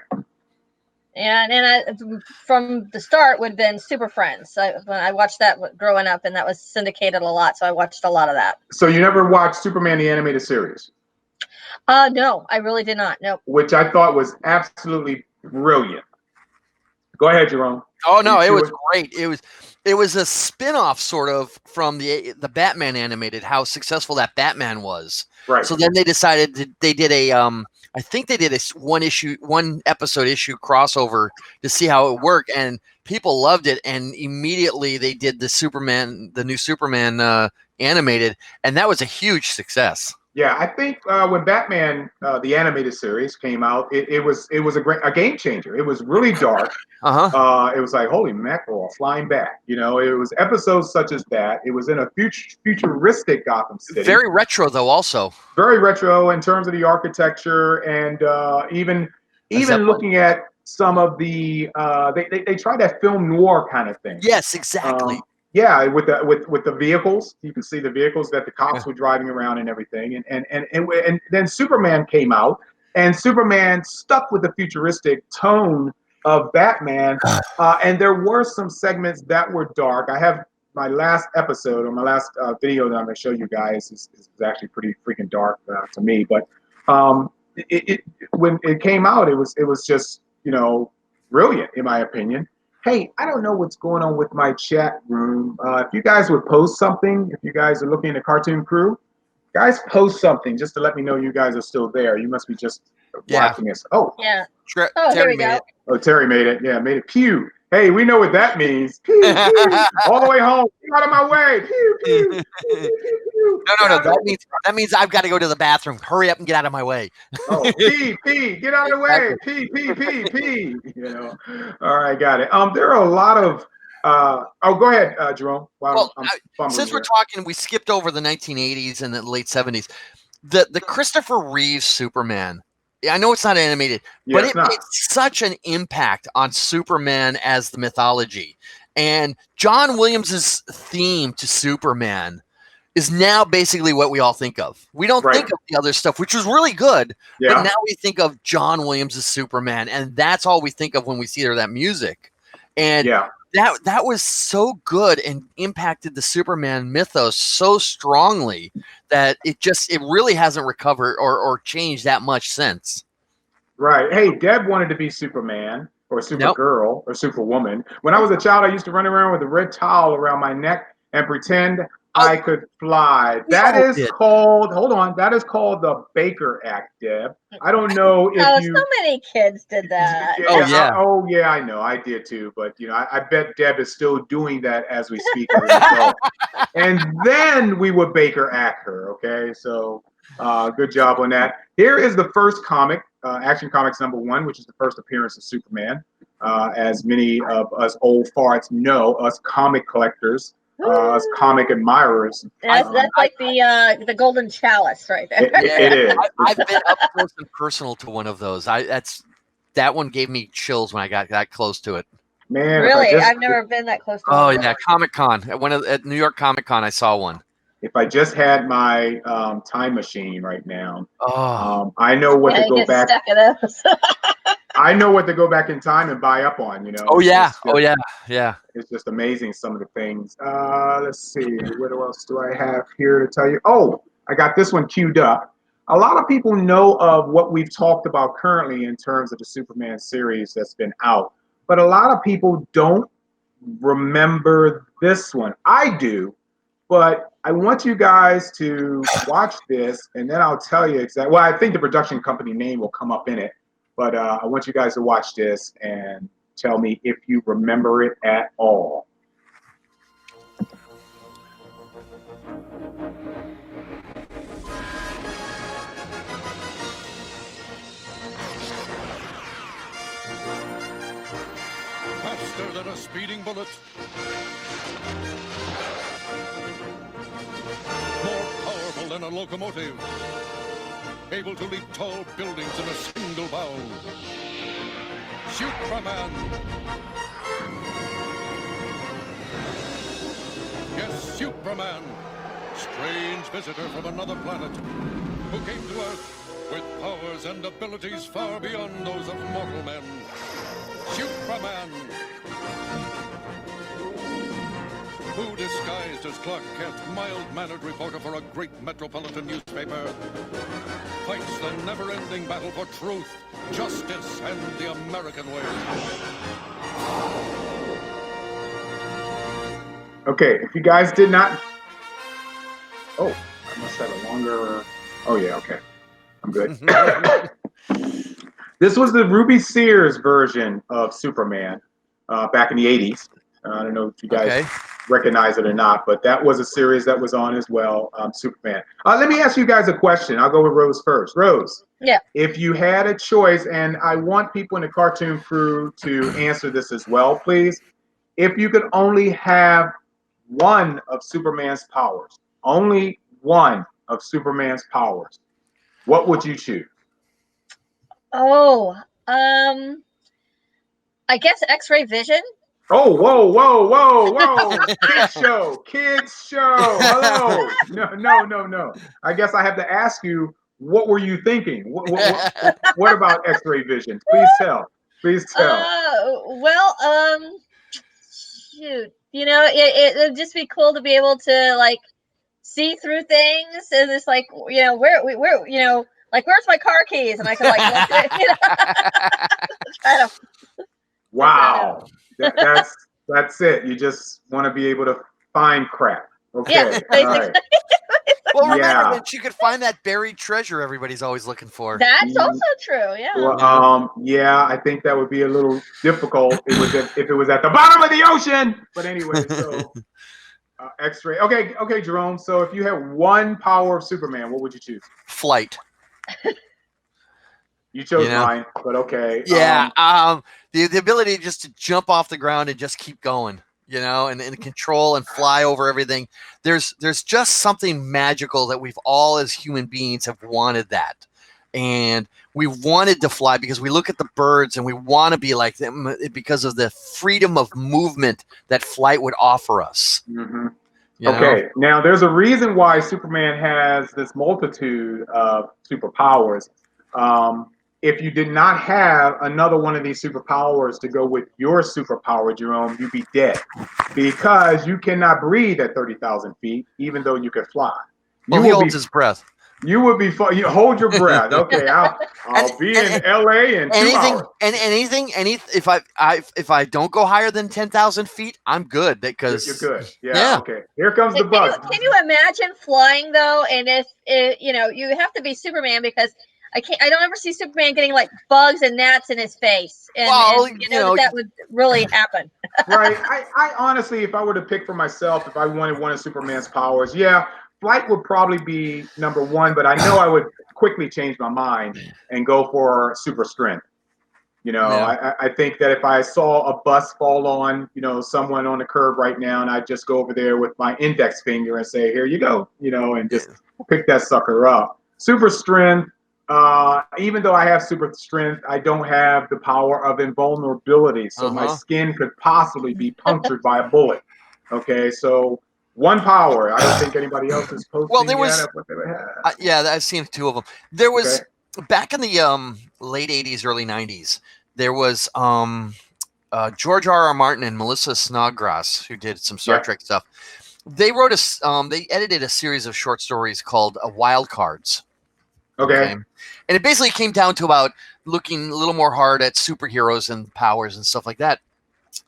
S2: And from the start would have been Super Friends. When I watched that growing up, and that was syndicated a lot, so I watched a lot of that.
S1: So you never watched Superman the animated series?
S2: No, I really did not. Nope.
S1: Which I thought was absolutely brilliant. Go ahead, Jerome.
S3: Oh no, it was great. It was a spin-off sort of from the Batman animated, how successful that Batman was.
S1: Right.
S3: So then they decided they did a I think they did a one episode issue crossover to see how it worked, and people loved it, and immediately they did the new Superman animated, and that was a huge success.
S1: Yeah, I think when Batman the animated series came out, it was a game changer. It was really dark. It was like, holy mackerel, flying back. You know, it was episodes such as that. It was in a futuristic Gotham City.
S3: Very retro, though, also.
S1: Very retro in terms of the architecture, and even looking at some of the they tried that film noir kind of thing.
S3: Yes, exactly.
S1: Yeah, with the vehicles, you can see the vehicles that the cops were driving around and everything, and then Superman came out, and Superman stuck with the futuristic tone of Batman, and there were some segments that were dark. I have my last episode or my last video that I'm going to show you guys is actually pretty freaking dark to me, but when it came out, it was just brilliant in my opinion. Hey, I don't know what's going on with my chat room. If you guys would post something, if you guys are looking at Cartoon Crew, guys, post something just to let me know you guys are still there. You must be just watching us. Oh,
S2: yeah.
S3: Terry made it.
S1: Oh, Terry made it. Yeah, made it. Pew. Hey, we know what that means. Pew, pew. All the way home. Get out of my way. Pew, pew, pew, pew, pew.
S3: No. That means I've got to go to the bathroom. Hurry up and get out of my way.
S1: Oh, pee, get out of the way. Pee. All right, got it. There are a lot of. Go ahead, Jerome.
S3: Since we're talking, we skipped over the 1980s and the late 70s. The Christopher Reeves Superman. I know it's not animated, but it made such an impact on Superman as the mythology. And John Williams's theme to Superman is now basically what we all think of. We don't think of the other stuff, which was really good, but now we think of John Williams's Superman, and that's all we think of when we see that music. And that was so good and impacted the Superman mythos so strongly that it really hasn't recovered or changed that much since.
S1: Right. Hey, Deb wanted to be Superman or Supergirl or Superwoman. When I was a child, I used to run around with a red towel around my neck and pretend I could fly. That is called, hold on, that is called the Baker Act, Deb. I don't know if
S2: Oh,
S1: you.
S2: so many kids did that.
S1: Oh, yeah, I know. I did too. But, I bet Deb is still doing that as we speak as an adult. And then we would Baker Act her, okay? So good job on that. Here is the first comic, Action Comics #1, which is the first appearance of Superman. As many of us old farts know, us comic collectors, us comic admirers.
S2: That's like the golden chalice right there.
S1: It is.
S3: I've been up close and personal to one of those. That one gave me chills when I got that close to it.
S1: Man,
S2: really, I've never been that close to
S3: Oh
S2: one.
S3: yeah, Comic-Con. At New York Comic-Con, I saw one.
S1: If I just had my time machine right now,
S3: I
S1: know what to go back.
S2: Stuck in those.
S1: I know what to go back in time and buy up on.
S3: Oh yeah, yeah.
S1: It's just amazing some of the things. Let's see, what else do I have here to tell you? Oh, I got this one queued up. A lot of people know of what we've talked about currently in terms of the Superman series that's been out, but a lot of people don't remember this one. I do, but I want you guys to watch this, and then I'll tell you exactly. Well, I think the production company name will come up in it, but I want you guys to watch this and tell me if you remember it at all.
S4: Faster than a speeding bullet. More powerful than a locomotive. Able to leap tall buildings in a single bound. Superman. Yes, Superman. Strange visitor from another planet who came to Earth with powers and abilities far beyond those of mortal men. Superman. Who, disguised as Clark Kent, mild-mannered reporter for a great metropolitan newspaper, fights the never-ending battle for truth, justice, and the American way.
S1: Okay, if you guys did not... Oh, I must have a longer... Oh, yeah, okay. I'm good. This was the Ruby Sears version of Superman back in the 80s. I don't know if you guys recognize it or not, but that was a series that was on as well, Superman. Let me ask you guys a question. I'll go with Rose first. Rose.
S2: Yeah.
S1: If you had a choice, and I want people in the cartoon crew to answer this as well, please. If you could only have one of Superman's powers, only one of Superman's powers, what would you choose?
S2: Oh, I guess X-ray vision.
S1: Oh, whoa. Kids show. Hello. No. I guess I have to ask you, what were you thinking? What about X-ray vision? Please tell.
S2: Shoot. It'd just be cool to be able to, like, see through things. And it's like, where where's my car keys? And I could, like, look at it, try to...
S1: Wow. That's it. You just want to be able to find crap. Okay.
S2: Yeah, basically.
S1: All right.
S3: Well, remember that you could find that buried treasure everybody's always looking for.
S2: That's also true. Yeah.
S1: Well, I think that would be a little difficult if it was at the bottom of the ocean. But anyway, so X-ray. Okay, Jerome. So if you had one power of Superman, what would you choose?
S3: Flight.
S1: You chose mine, but okay.
S3: Yeah. The ability just to jump off the ground and just keep going, and control and fly over everything. There's just something magical that we've all as human beings have wanted that. And we wanted to fly because we look at the birds and we want to be like them because of the freedom of movement that flight would offer us.
S1: Mm-hmm. Okay. Now there's a reason why Superman has this multitude of superpowers. If you did not have another one of these superpowers to go with your superpower, Jerome, you'd be dead because you cannot breathe at 30,000 feet, even though you could fly.
S3: Well, he holds his breath.
S1: You would be fun. You hold your breath. Okay, I'll be in LA in 2 hours.
S3: If I don't go higher than 10,000 feet, I'm good because
S1: you're good. Yeah. Okay. Here comes the bug.
S2: Can you imagine flying though? And if you know, you have to be Superman because I don't ever see Superman getting like bugs and gnats in his face, and you know that would really happen.
S1: Right. I honestly, if I were to pick for myself, if I wanted one of Superman's powers, yeah, flight would probably be number one. But I know I would quickly change my mind and go for super strength. You know, I think that if I saw a bus fall on, you know, someone on the curb right now, and I'd just go over there with my index finger and say, here you go, you know, and just pick that sucker up. Super strength. Even though I have super strength, I don't have the power of invulnerability. So my skin could possibly be punctured by a bullet. Okay, so one power. I don't think anybody else is posting yet what they have.
S3: Yeah, I've seen 2 of them. There was back in the late 80s, early 90s. There was George R.R. Martin and Melissa Snodgrass, who did some Star Trek stuff. They wrote they edited a series of short stories called Wild Cards. Okay. And it basically came down to about looking a little more hard at superheroes and powers and stuff like that.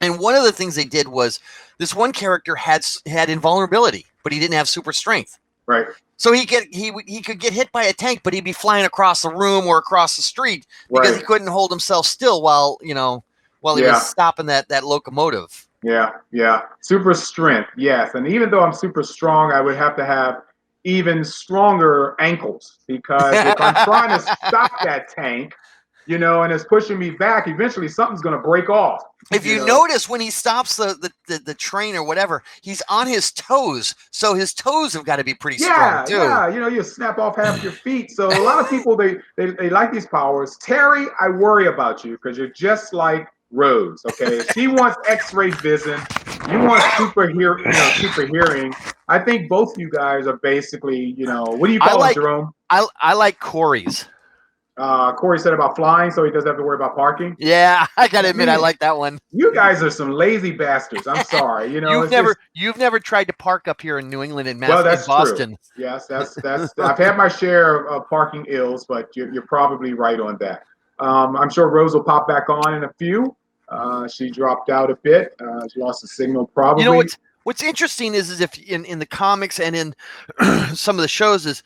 S3: And one of the things they did was this one character had invulnerability, but he didn't have super strength.
S1: Right.
S3: So he could get hit by a tank, but he'd be flying across the room or across the street because he couldn't hold himself still while he was stopping that locomotive.
S1: Yeah. Super strength, yes. And even though I'm super strong, I would have to have even stronger ankles because if I'm trying to stop that tank, you know, and it's pushing me back, eventually something's going to break off.
S3: If you notice when he stops the train or whatever, he's on his toes. So his toes have got to be pretty strong too.
S1: Yeah, you know, you snap off half your feet. So a lot of people, they like these powers. Terry, I worry about you because you're just like Rose, okay? She wants X-ray vision. You want super hearing. I think both you guys are basically, you know, what do you call it, Jerome?
S3: I like Corey's.
S1: Corey said about flying, so he doesn't have to worry about parking.
S3: Yeah, I gotta admit, I like that one.
S1: You guys are some lazy bastards. I'm sorry. You know,
S3: you've never tried to park up here in New England and
S1: True.
S3: Boston.
S1: Yes, that's. I've had my share of parking ills, but you're probably right on that. I'm sure Rose will pop back on in a few. She dropped out a bit. She lost the signal probably.
S3: You know what's interesting is if in the comics and in some of the shows is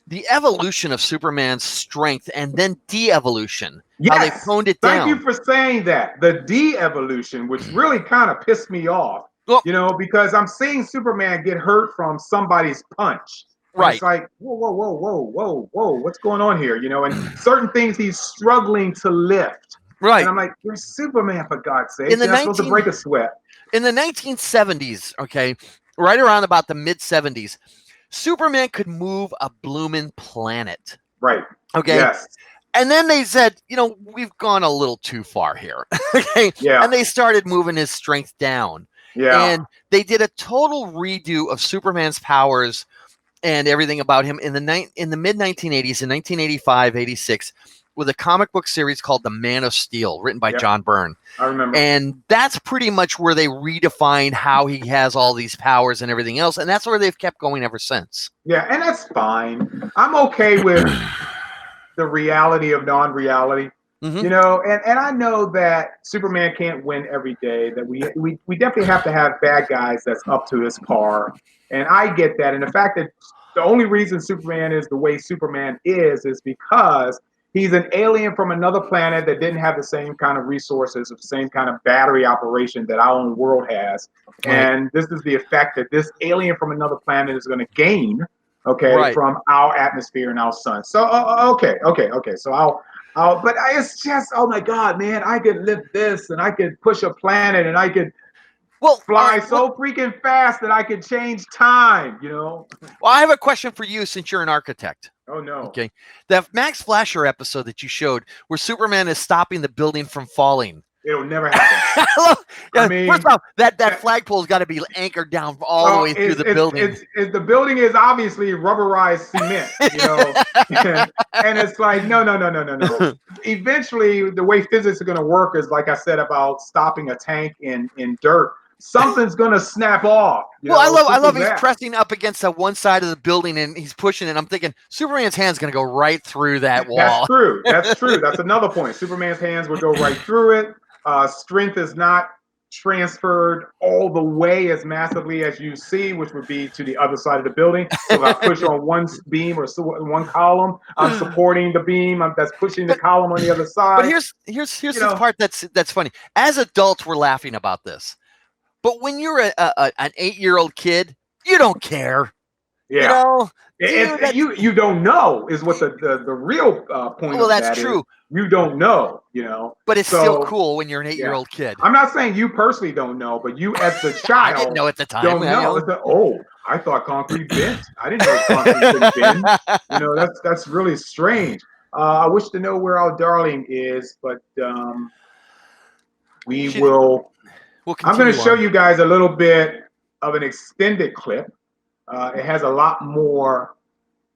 S3: the evolution of Superman's strength and then de-evolution.
S1: Yes.
S3: How they toned it down.
S1: Thank you for saying that. The de-evolution, which really kind of pissed me off, you know, because I'm seeing Superman get hurt from somebody's punch. Right. It's like, whoa, what's going on here? You know, and certain things he's struggling to lift. Right. And I'm like, you're Superman, for God's sake. You're not supposed to break a sweat.
S3: In the 1970s, okay, right around about the mid-70s, Superman could move a bloomin' planet.
S1: Right.
S3: Okay.
S1: Yes.
S3: And then they said, you know, we've gone a little too far here. Okay. Yeah. And they started moving his strength down. Yeah. And they did a total redo of Superman's powers and everything about him in the mid-1980s, in 1985, 86, with a comic book series called The Man of Steel, written by John Byrne.
S1: I remember.
S3: And that's pretty much where they redefined how he has all these powers and everything else. And that's where they've kept going ever since.
S1: Yeah, and that's fine. I'm okay with the reality of non-reality. Mm-hmm. You know, and I know that Superman can't win every day, that we definitely have to have bad guys that's up to his par. And I get that. And the fact that the only reason Superman is the way Superman is because he's an alien from another planet that didn't have the same kind of resources, the same kind of battery operation that our own world has. Right. And this is the effect that this alien from another planet is going to gain, from our atmosphere and our sun. So, okay. So but it's just, oh my God, man, I could lift this and I could push a planet and I could fly so freaking fast that I could change time, you know?
S3: Well, I have a question for you since you're an architect.
S1: Oh, no.
S3: Okay. The Max Flasher episode that you showed where Superman is stopping the building from falling.
S1: It'll never happen.
S3: I mean, first off, that flagpole's got to be anchored down all the way through the building.
S1: The building is obviously rubberized cement, you know? and it's like, no. Eventually, the way physics are going to work is, like I said, about stopping a tank in dirt. something's gonna snap off.
S3: Well, I love
S1: Simple
S3: he's
S1: as that.
S3: pressing up against that one side of the building and he's pushing it. I'm thinking Superman's hand's gonna go right through that wall.
S1: That's true. That's true. That's another point. Superman's hands would go right through it. Strength is not transferred all the way as massively as you see, which would be to the other side of the building. So if I push on one beam or one column, I'm supporting the beam. That's pushing the column on the other side.
S3: But here's the part that's funny. As adults, we're laughing about this, but when you're an 8-year-old kid, you don't care.
S1: Yeah.
S3: You know,
S1: you don't know is what the real point.
S3: Well,
S1: of
S3: that's
S1: that
S3: true.
S1: Is. You don't know, you know.
S3: But it's still cool when you're an 8-year-old kid.
S1: I'm not saying you personally don't know, but you as the child
S3: I didn't know at the time.
S1: Don't know. I thought concrete bent. I didn't know concrete couldn't bend. You know, that's really strange. I wish to know where our darling is, but we'll I'm going to show you guys a little bit of an extended clip. It has a lot more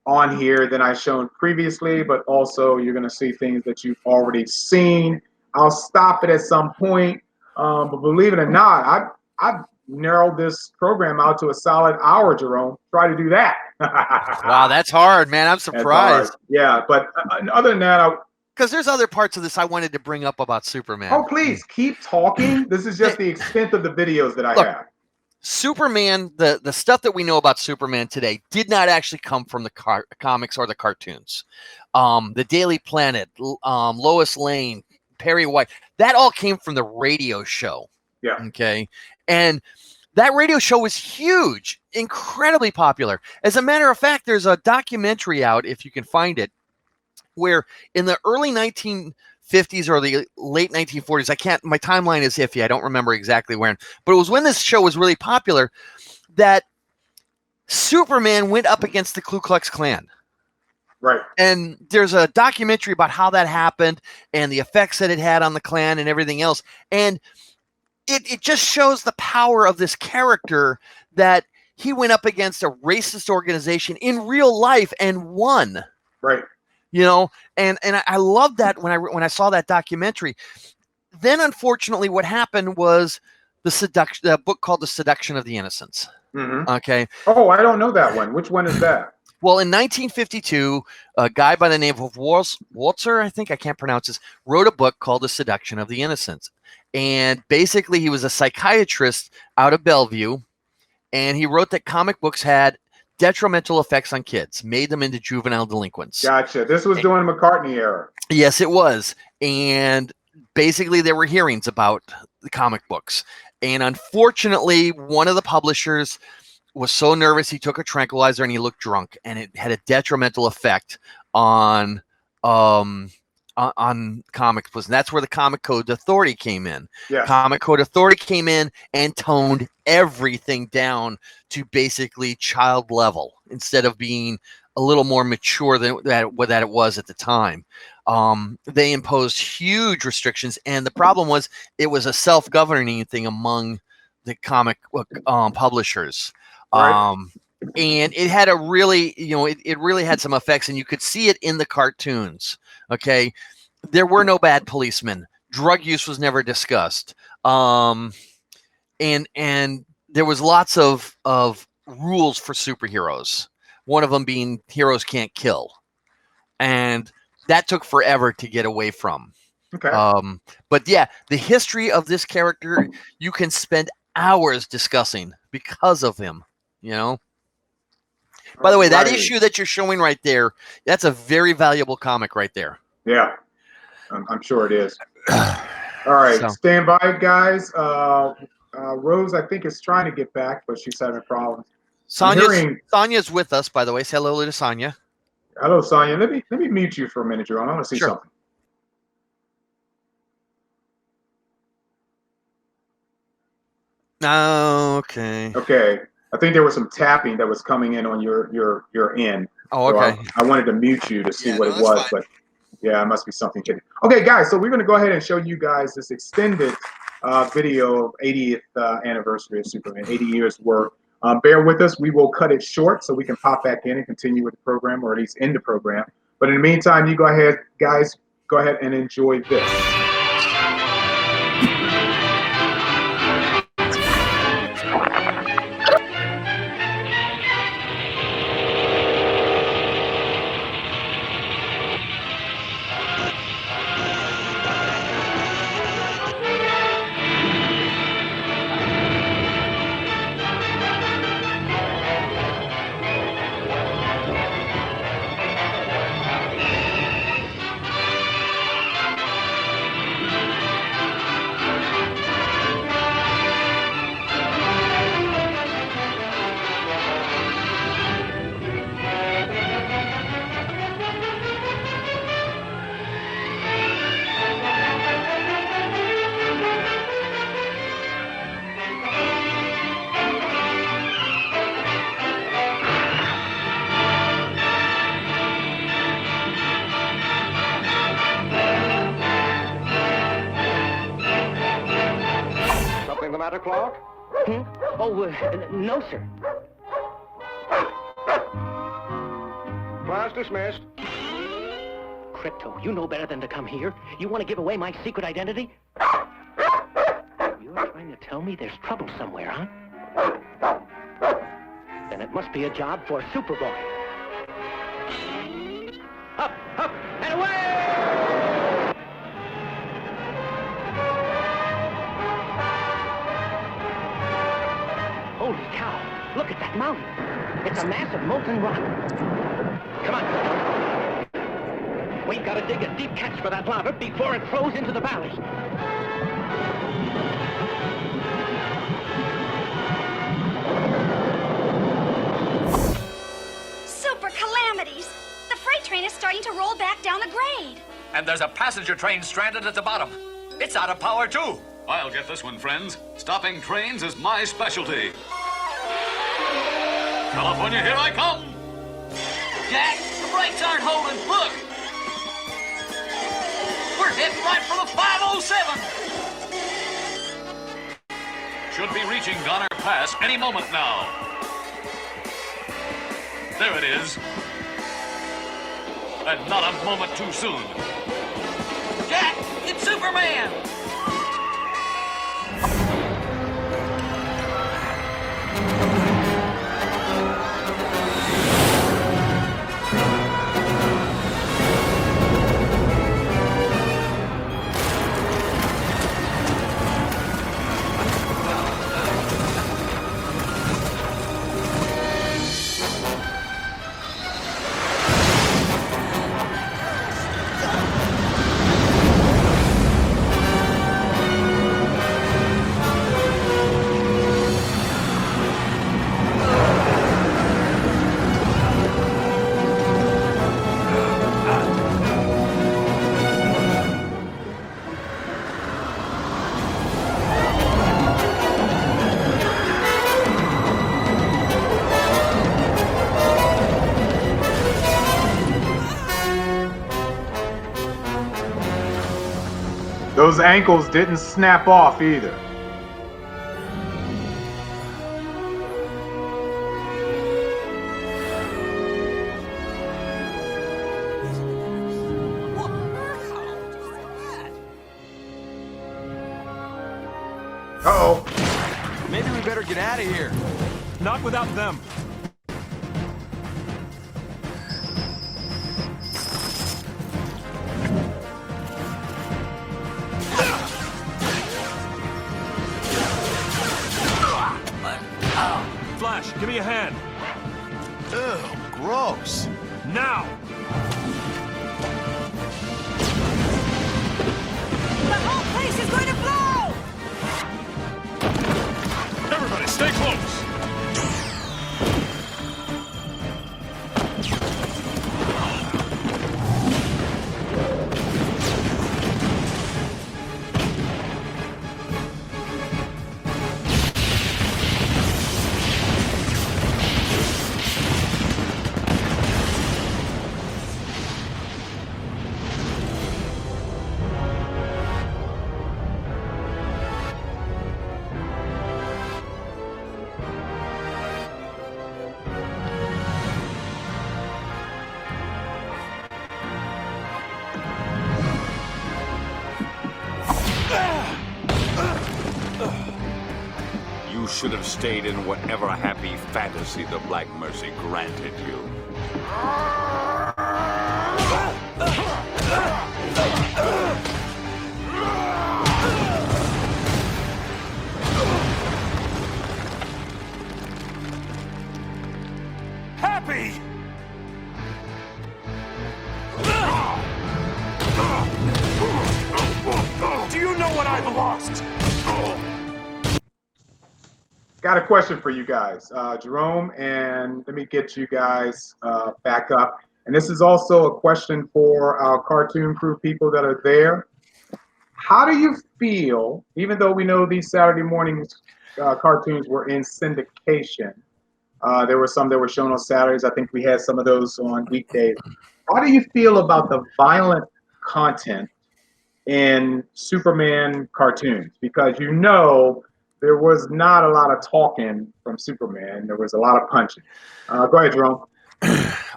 S1: on here than I've shown previously, but also you're going to see things that you've already seen. I'll stop it at some point, but believe it or not, I've narrowed this program out to a solid hour, Jerome. Try to do that.
S3: Wow, that's hard, man. I'm surprised.
S1: Yeah, but other than that,
S3: because there's other parts of this I wanted to bring up about Superman.
S1: Oh, please, keep talking. This is just the extent of the videos that I have.
S3: Superman, the stuff that we know about Superman today did not actually come from the comics or the cartoons. The Daily Planet, Lois Lane, Perry White, that all came from the radio show.
S1: Yeah.
S3: Okay. And that radio show was huge, incredibly popular. As a matter of fact, there's a documentary out, if you can find it, where in the early 1950s or the late 1940s, my timeline is iffy. I don't remember exactly when, but it was when this show was really popular that Superman went up against the Ku Klux Klan.
S1: Right.
S3: And there's a documentary about how that happened and the effects that it had on the Klan and everything else. And it just shows the power of this character that he went up against a racist organization in real life and won.
S1: Right.
S3: You know, and I love that when I saw that documentary. Then, unfortunately, what happened was the book called The Seduction of the Innocents.
S1: Mm-hmm.
S3: Okay.
S1: Oh, I don't know that one. Which one is that?
S3: Well, in 1952, a guy by the name of Walzer, I think I can't pronounce this, wrote a book called The Seduction of the Innocents. And basically, he was a psychiatrist out of Bellevue, and he wrote that comic books had detrimental effects on kids, made them into juvenile delinquents.
S1: Gotcha. This was during the McCartney era.
S3: Yes, it was. And basically there were hearings about the comic books. And unfortunately, one of the publishers was so nervous he took a tranquilizer and he looked drunk, and it had a detrimental effect on comic books. And that's where the Comic Code Authority came in.
S1: Yes.
S3: Comic Code Authority came in and toned everything down to basically child level instead of being a little more mature than that it was at the time. They imposed huge restrictions, and the problem was it was a self-governing thing among the comic publishers.
S1: Right.
S3: And it had a really, it really had some effects, and you could see it in the cartoons. Okay. There were no bad policemen. Drug use was never discussed. And there was lots of rules for superheroes. One of them being heroes can't kill. And that took forever to get away from.
S1: Okay.
S3: But yeah, the history of this character, you can spend hours discussing because of him, you know? By the way, that issue that you're showing right there, that's a very valuable comic right there.
S1: Yeah, I'm sure it is. All right, stand by, guys. Rose, I think, is trying to get back, but she's having problems.
S3: Sonia's with us, by the way. Say hello to Sonia.
S1: Hello, Sonia. Let me mute you for a minute, Jerome. I want to see something.
S3: Okay.
S1: Okay. I think there was some tapping that was coming in on your end.
S3: Oh, okay.
S1: So I wanted to mute you to see what it was, but yeah, it must be something kidding. Okay, guys, so we're going to go ahead and show you guys this extended video of 80th anniversary of Superman, 80 years worth. Bear with us. We will cut it short so we can pop back in and continue with the program, or at least end the program. But in the meantime, you go ahead, guys, go ahead and enjoy this.
S6: Anything the matter, Clark?
S7: Hmm? Oh, no, sir.
S6: Class dismissed.
S7: Crypto, you know better than to come here. You want to give away my secret identity? You're trying to tell me there's trouble somewhere, huh? Then it must be a job for Superboy. Up, up, and away! Holy cow, look at that mountain. It's a mass of molten rock. Come on. We've got to dig a deep catch for that lava before it flows into the valley.
S8: Super calamities! The freight train is starting to roll back down the grade.
S9: And there's a passenger train stranded at the bottom. It's out of power, too.
S4: I'll get this one, friends. Stopping trains is my specialty. California, here I come!
S9: Jack, the brakes aren't holding. Look! We're heading right for the 507.
S4: Should be reaching Donner Pass any moment now. There it is. And not a moment too soon.
S9: Jack, it's Superman!
S1: Those ankles didn't snap off either. Uh-oh.
S10: Maybe we better get out of here. Not without them. Flash, give me a hand.
S11: Ew, gross.
S10: Now!
S12: The whole place is going to blow!
S10: Everybody, stay close!
S13: You should have stayed in whatever happy fantasy the Black Mercy granted you.
S10: Happy! Do you know what I've lost?
S1: Got a question for you guys, Jerome, and let me get you guys back up. And this is also a question for our cartoon crew people that are there. How do you feel, even though we know these Saturday morning cartoons were in syndication, there were some that were shown on Saturdays. I think we had some of those on weekdays. How do you feel about the violent content in Superman cartoons? Because you know there was not a lot of talking from Superman. There was a lot of punching. Go ahead, Jerome.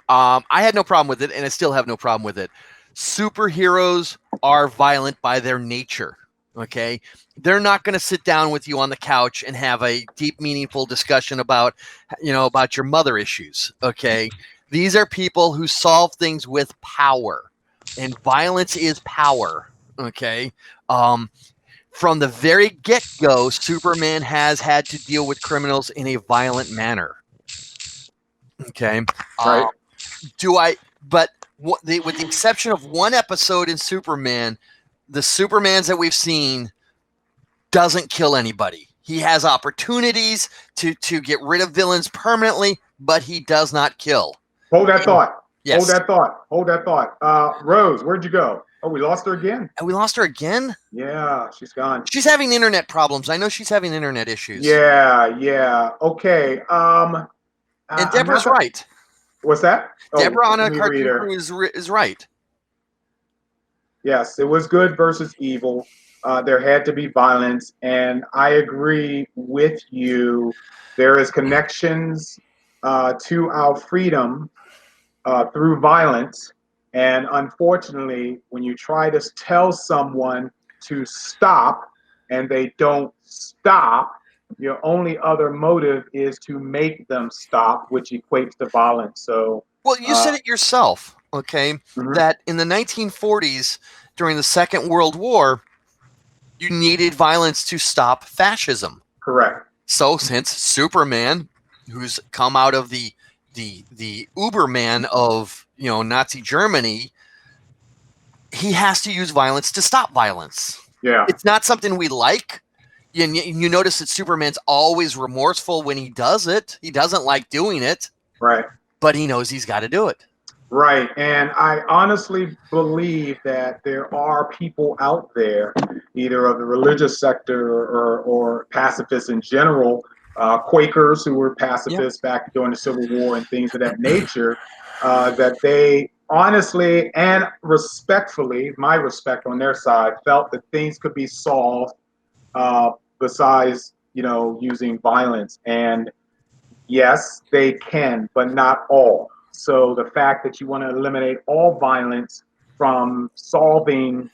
S3: I had no problem with it, and I still have no problem with it. Superheroes are violent by their nature. Okay, they're not going to sit down with you on the couch and have a deep, meaningful discussion about, about your mother issues. Okay, these are people who solve things with power, and violence is power. Okay, from the very get-go, Superman has had to deal with criminals in a violent manner. Okay,
S1: right.
S3: But with the exception of one episode in Superman, the Supermans that we've seen doesn't kill anybody. He has opportunities to get rid of villains permanently, but he does not kill.
S1: Hold that thought.
S3: Yes.
S1: Hold that thought. Rose, where'd you go? Oh, we lost her again?
S3: And we lost her again?
S1: Yeah, she's gone.
S3: She's having internet problems. I know she's having internet issues.
S1: Yeah. Okay.
S3: And Deborah's right.
S1: What's that?
S3: Deborah on a Cartoon Crew is right.
S1: Yes, it was good versus evil. There had to be violence, and I agree with you. There is connections to our freedom through violence, and unfortunately, when you try to tell someone to stop and they don't stop, your only other motive is to make them stop, which equates to violence. So,
S3: well, you said it yourself, okay, that in the 1940s, during the Second World War, you needed violence to stop fascism.
S1: Correct.
S3: So since Superman, who's come out of the Uberman of Nazi Germany, he has to use violence to stop violence.
S1: Yeah.
S3: It's not something we like. You notice that Superman's always remorseful when he does it. He doesn't like doing it.
S1: Right.
S3: But he knows he's got to do it.
S1: Right. And I honestly believe that there are people out there, either of the religious sector or pacifists in general, Quakers who were pacifists back during the Civil War and things of that nature, that they honestly and respectfully, my respect on their side, felt that things could be solved besides, using violence. And yes, they can, but not all. So the fact that you want to eliminate all violence from solving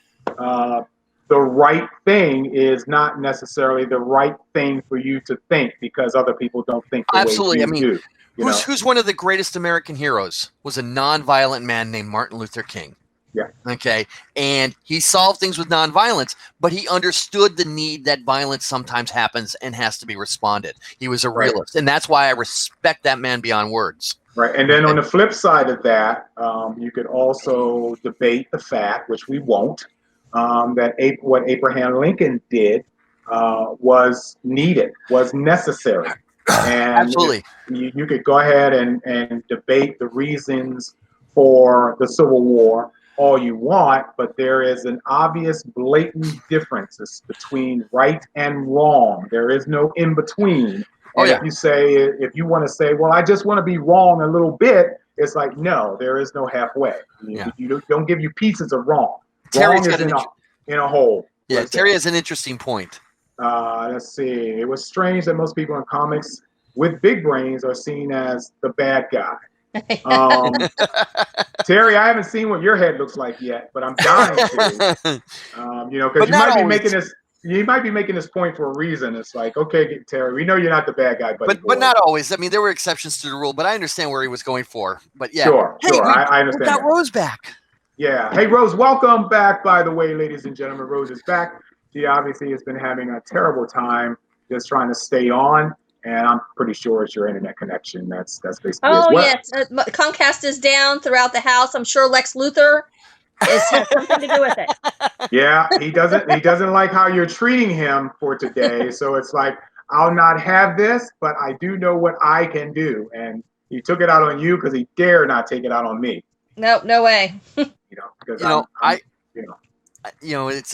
S1: the right thing is not necessarily the right thing for you to think, because other people don't think the
S3: Absolutely.
S1: way you do.
S3: Who's one of the greatest American heroes? Was a nonviolent man named Martin Luther King.
S1: Yeah.
S3: Okay. And he solved things with nonviolence, but he understood the need that violence sometimes happens and has to be responded. He was a realist. And that's why I respect that man beyond words.
S1: Right. And then on the flip side of that, you could also debate the fact, which we won't, that what Abraham Lincoln did was needed, was necessary. And
S3: absolutely.
S1: You could go ahead and debate the reasons for the Civil War all you want, but there is an obvious, blatant difference between right and wrong. There is no in between. And if you want to say, well, I just want to be wrong a little bit, it's like, no, there is no halfway. You don't give you pieces of wrong. Wrong is in a hole.
S3: Yeah, Terry has an interesting point.
S1: Let's see. It was strange that most people in comics with big brains are seen as the bad guy. Terry, I haven't seen what your head looks like yet, but I'm dying to. Because you might be making this point for a reason. It's like, okay, Terry, we know you're not the bad guy,
S3: but not always. I mean, there were exceptions to the rule, but I understand where he was going for. But yeah,
S1: sure, I understand.
S3: We got Rose back.
S1: Yeah. Hey, Rose, welcome back. By the way, ladies and gentlemen, Rose is back. She obviously has been having a terrible time just trying to stay on. And I'm pretty sure it's your internet connection. That's basically.
S2: Oh yes, Comcast is down throughout the house. I'm sure Lex Luthor has something to do with it.
S1: Yeah, he doesn't like how you're treating him for today. So it's like, I'll not have this, but I do know what I can do. And he took it out on you because he dare not take it out on me.
S2: No way.
S1: Because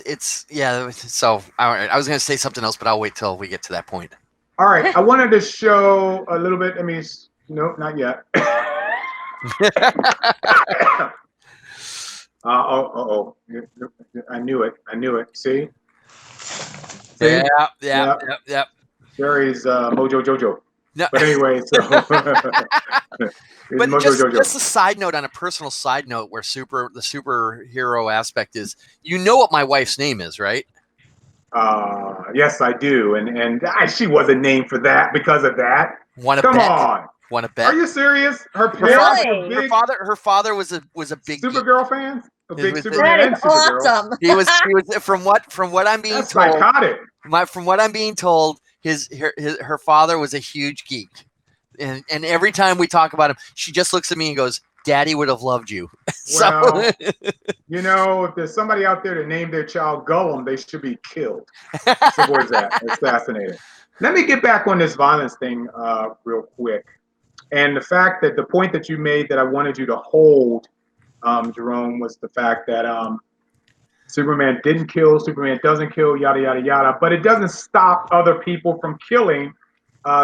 S3: it's yeah. So I was going to say something else, but I'll wait till we get to that point.
S1: All right, I wanted to show a little bit. I mean, no, not yet. I knew it. See?
S3: Yep.
S1: Jerry's Mojo Jojo.
S3: No.
S1: But anyway, so
S3: but
S1: Mojo
S3: just,
S1: Jojo.
S3: just a side note, on a personal side note, where the superhero aspect is, you know what my wife's name is, right?
S1: Yes, I do, and she wasn't named for that because of that. Come on.
S3: Want to bet?
S1: Are you serious? Her
S3: father was a big
S1: Supergirl fan. A big Superman
S2: that
S1: and
S2: is
S1: Supergirl.
S2: awesome.
S3: He was from what I'm being
S1: That's
S3: told.
S1: psychotic.
S3: From what I'm being told, her father was a huge geek, and every time we talk about him, she just looks at me and goes, "Daddy would have loved you."
S1: Well, if there's somebody out there to name their child Gollum, they should be killed. So where's that? Assassinated. Let me get back on this violence thing real quick. And the fact that the point that you made that I wanted you to hold, Jerome, was the fact that Superman didn't kill, Superman doesn't kill, yada, yada, yada. But it doesn't stop other people from killing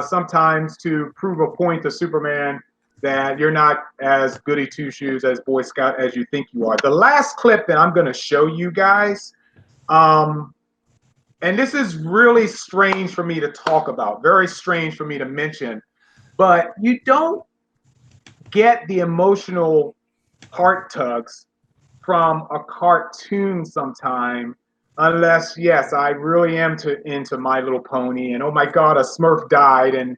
S1: sometimes to prove a point to Superman that you're not as goody two-shoes as Boy Scout as you think you are. The last clip that I'm going to show you guys, and this is really strange for me to talk about, very strange for me to mention, but you don't get the emotional heart tugs from a cartoon sometime unless, yes, I really am into My Little Pony, and oh my God, a Smurf died, and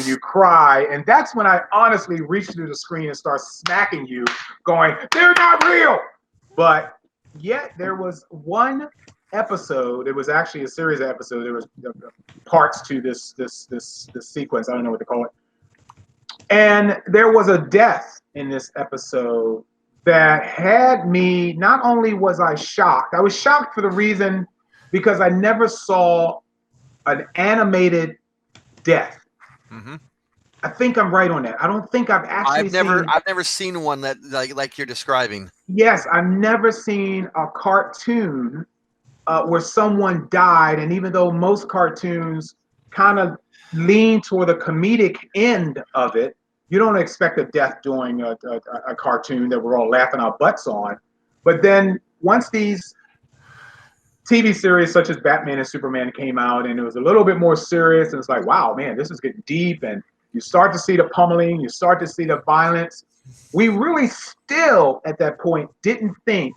S1: you cry, and that's when I honestly reach through the screen and start smacking you, going, they're not real. But yet there was one episode. It was actually a series of episodes. There was parts to this sequence. I don't know what to call it. And there was a death in this episode that had me, not only was I was shocked for the reason because I never saw an animated death.
S3: Mm-hmm.
S1: I think I'm right on that. I don't think I've actually
S3: I've never seen one that like you're describing.
S1: Yes, I've never seen a cartoon where someone died, and even though most cartoons kind of lean toward the comedic end of it, you don't expect a death during a cartoon that we're all laughing our butts on. But then once these TV series such as Batman and Superman came out, and it was a little bit more serious, and it's like, wow, man, this is getting deep, and you start to see the pummeling, you start to see the violence. We really still, at that point, didn't think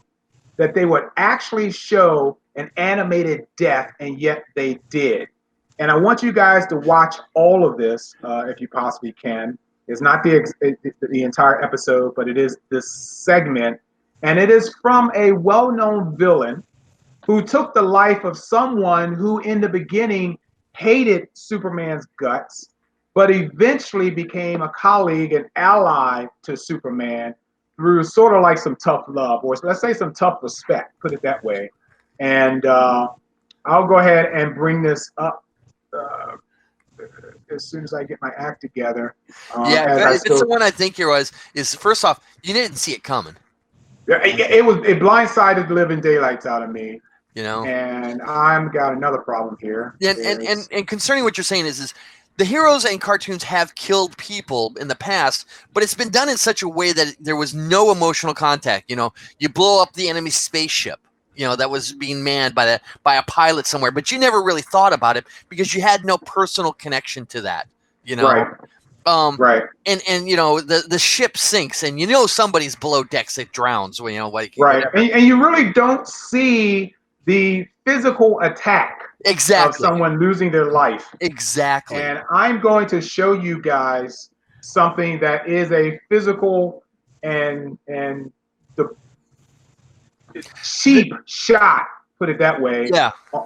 S1: that they would actually show an animated death, and yet they did. And I want you guys to watch all of this, if you possibly can. It's not the entire episode, but it is this segment, and it is from a well-known villain who took the life of someone who in the beginning hated Superman's guts, but eventually became a colleague and ally to Superman through sort of like some tough love, or let's say some tough respect, put it that way. And I'll go ahead and bring this up as soon as I get my act together.
S3: If it's the one I think is first off, you didn't see it coming.
S1: Yeah, it blindsided the living daylights out of me.
S3: And
S1: I've got another problem here.
S3: And concerning what you're saying is the heroes and cartoons have killed people in the past, but it's been done in such a way that there was no emotional contact. You blow up the enemy's spaceship, that was being manned by a pilot somewhere, but you never really thought about it because you had no personal connection to that.
S1: Right. Right.
S3: And the ship sinks, and somebody's below decks that drowns. Right.
S1: And you really don't see the physical attack of someone losing their life.
S3: Exactly.
S1: And I'm going to show you guys something that is a physical and the cheap shot, put it that way,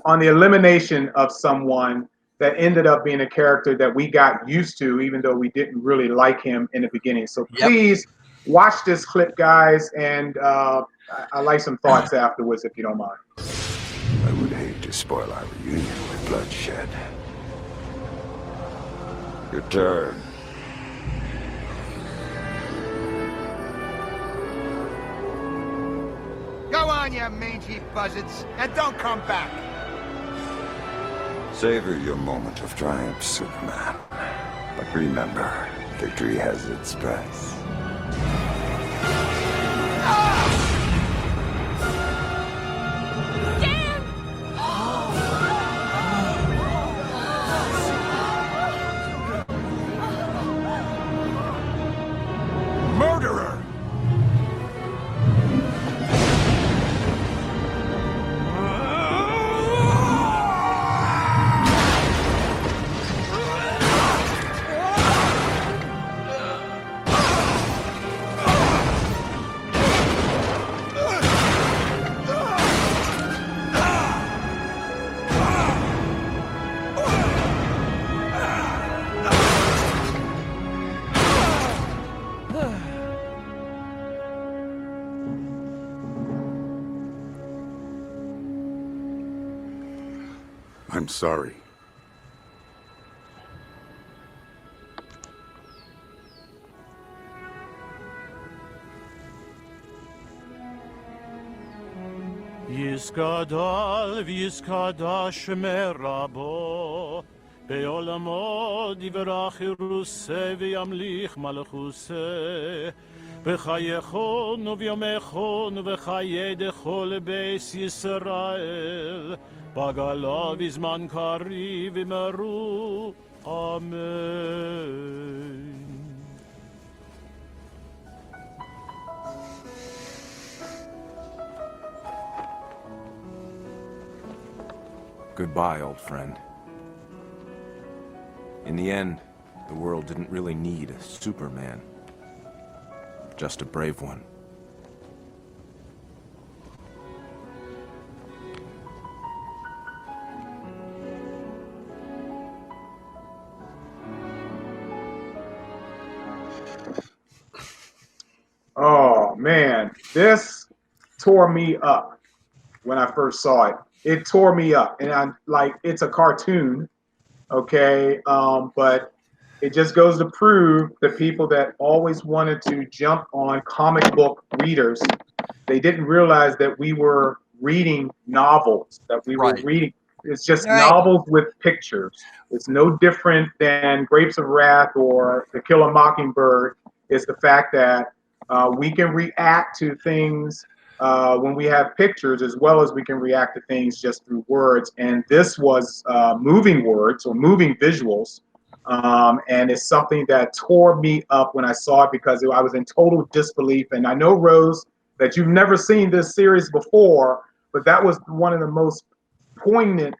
S1: on the elimination of someone that ended up being a character that we got used to, even though we didn't really like him in the beginning. So please watch this clip, guys, and I'd like some thoughts afterwards, if you don't mind.
S14: I would hate to spoil our reunion with bloodshed. Your turn.
S10: Go on, you mangy buzzards, and don't come back.
S14: Savor your moment of triumph, Superman. But remember, victory has its price.
S13: I'm sorry.
S15: יסגדל ויסקדש מרבו בעולמו דברך ירוסה וימליך מלכוסה בחייכון וביומכון ובחיי דכל בית ישראל בגלה בזמן קריב אמרו אמן.
S10: Goodbye, old friend. In the end, the world didn't really need a Superman. Just a brave one.
S1: Oh man, this tore me up when I first saw it. It tore me up, and I'm like, it's a cartoon, okay, but it just goes to prove the people that always wanted to jump on comic book readers, they didn't realize that we were reading novels, that we were reading. It's just novels with pictures. It's no different than Grapes of Wrath or To Kill a Mockingbird. It's the fact that we can react to things when we have pictures, as well as we can react to things just through words. And this was moving words or moving visuals. And it's something that tore me up when I saw it, because I was in total disbelief. And I know, Rose, that you've never seen this series before, but that was one of the most poignant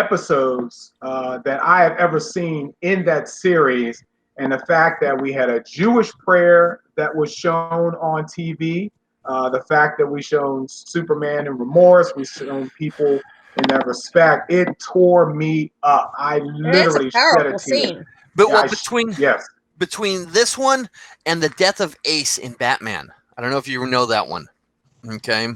S1: episodes that I have ever seen in that series. And the fact that we had a Jewish prayer that was shown on TV, the fact that we shown Superman in remorse, we shown people in that respect, it tore me up. I literally shed a tear.
S3: But what between this one and the death of Ace in Batman, I don't know if you know that one. Okay.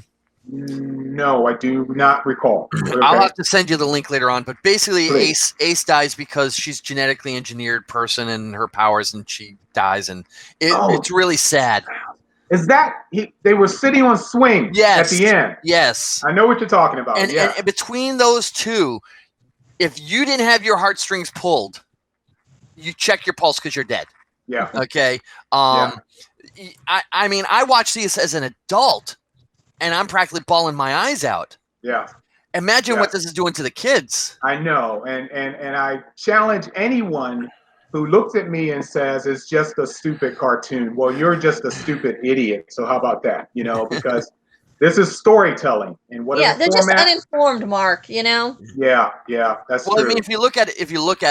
S1: No, I do not recall. Okay.
S3: I'll have to send you the link later on. But basically,
S1: Please.
S3: Ace dies because she's genetically engineered person and her powers, and she dies, and it's really sad.
S1: Is that they were sitting on swings at the end?
S3: Yes.
S1: I know what you're talking about.
S3: And between those two, if you didn't have your heartstrings pulled, you check your pulse because you're dead.
S1: Yeah.
S3: Okay. I mean, I watched these as an adult, and I'm practically bawling my eyes out.
S1: Yeah.
S3: Imagine what this is doing to the kids.
S1: I know, and I challenge anyone who looks at me and says it's just a stupid cartoon. Well, you're just a stupid idiot. So how about that? You know, because this is storytelling, and what?
S2: Yeah, they're just uninformed, Mark. You know.
S1: Yeah, that's true.
S3: I mean, if you look at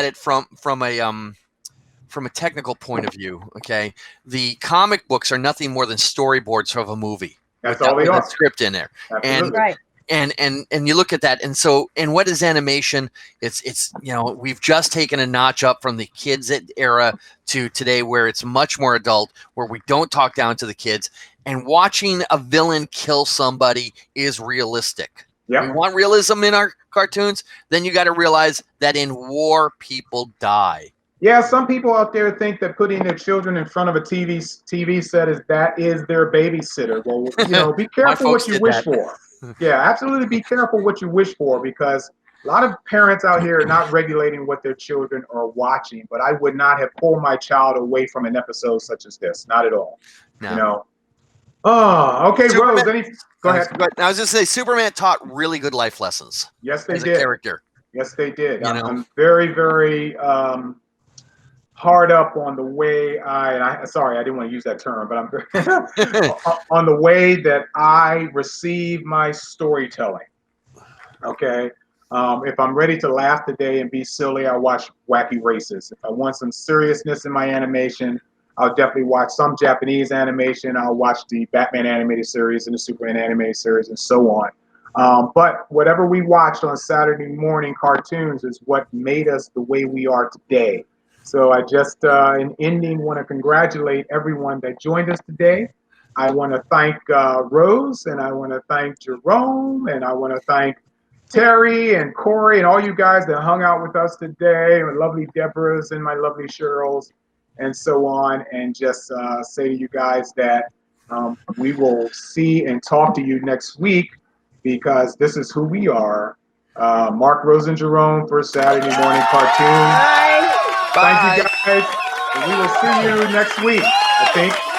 S3: it from a technical point of view, okay, the comic books are nothing more than storyboards of a movie.
S1: That's all they are.
S3: With a script in there,
S1: Absolutely.
S3: and you look at that, and what is animation? It's we've just taken a notch up from the kids era to today, where it's much more adult, where we don't talk down to the kids, and watching a villain kill somebody is realistic.
S1: Yeah.
S3: We want realism in our cartoons. Then you got to realize that in war, people die.
S1: Yeah, some people out there think that putting their children in front of a TV set is their babysitter. Well, be careful what you wish for. Yeah, absolutely be careful what you wish for, because a lot of parents out here are not regulating what their children are watching. But I would not have pulled my child away from an episode such as this. Not at all. No. You know. Oh, okay, Rose. Go ahead.
S3: I was just say Superman taught really good life lessons.
S1: Yes, they
S3: as
S1: did.
S3: A character.
S1: Yes, they did. I'm very, very hard up on the way sorry, I didn't want to use that term, but I'm on the way that I receive my storytelling. Okay. If I'm ready to laugh today and be silly, I watch Wacky Races. If I want some seriousness in my animation, I'll definitely watch some Japanese animation. I'll watch the Batman animated series and the Superman animated series and so on. But whatever we watched on Saturday morning cartoons is what made us the way we are today. So I just, in ending, want to congratulate everyone that joined us today. I want to thank Rose, and I want to thank Jerome, and I want to thank Terry and Corey and all you guys that hung out with us today, and lovely Deborah's and my lovely Cheryl's and so on, and just say to you guys that we will see and talk to you next week because this is who we are. Mark, Rose, and Jerome for Saturday Morning Cartoon.
S16: Bye.
S1: Thank you guys. And we will see you next week, I think.